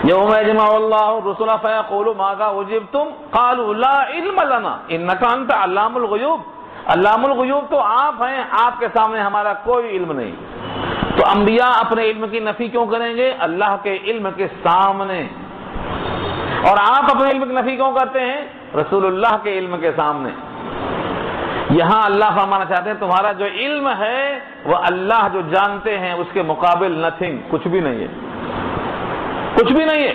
یوم یجمع اللہ الرسل فیقول ماذا اجبتم قالوا لا علم لنا انک انت علام الغیوب۔ علام الغیوب تو آپ ہیں، آپ کے سامنے ہمارا کوئی علم نہیں۔ تو انبیاء اپنے علم کی نفی کیوں کریں گے؟ اللہ کے علم کے سامنے۔ اور آپ اپنے علم کی نفی کیوں کرتے ہیں؟ رسول اللہ کے علم کے سامنے۔ یہاں اللہ فرمانا چاہتے ہیں تمہارا جو علم ہے وہ اللہ جو جانتے ہیں اس کے مقابل نتھنگ، کچھ بھی نہیں ہے، کچھ بھی نہیں ہے۔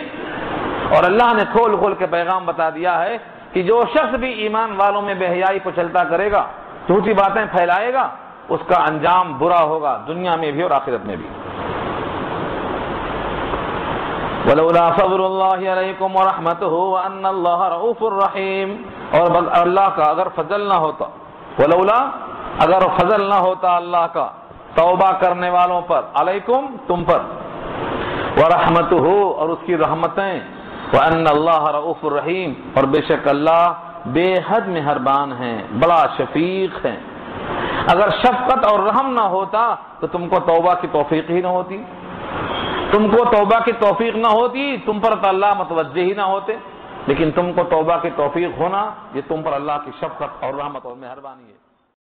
اور اللہ نے کھول کھول کے پیغام بتا دیا ہے کہ جو شخص بھی ایمان والوں میں بے حیائی کو چلتا کرے گا، جھوٹی باتیں پھیلائے گا، اس کا انجام برا ہوگا دنیا میں بھی اور آخرت میں بھی۔ وَلَوْلَا فَضْلُ اللَّهِ عَلَيْكُمْ وَرَحْمَتُهُ وَأَنَّ اللَّهَ رَءُوفٌ رَحِيمٌ، اور اللہ کا اگر فضل نہ ہوتا، ولولا اگر فضل نہ ہوتا اللہ کا توبہ کرنے والوں پر، علیکم تم پر، ورحمتہ اور اس کی رحمتیں، وَأَنَّ اللَّهَ رَءُوفٌ رَحِيمٌ اور بے شک اللہ بے حد مہربان ہیں، بڑا شفیق ہیں۔ اگر شفقت اور رحم نہ ہوتا تو تم کو توبہ کی توفیق ہی نہ ہوتی، تم کو توبہ کی توفیق نہ ہوتی، تم پر تو اللہ متوجہ ہی نہ ہوتے، لیکن تم کو توبہ کی توفیق ہونا یہ تم پر اللہ کی شفقت اور رحمت اور مہربانی ہے۔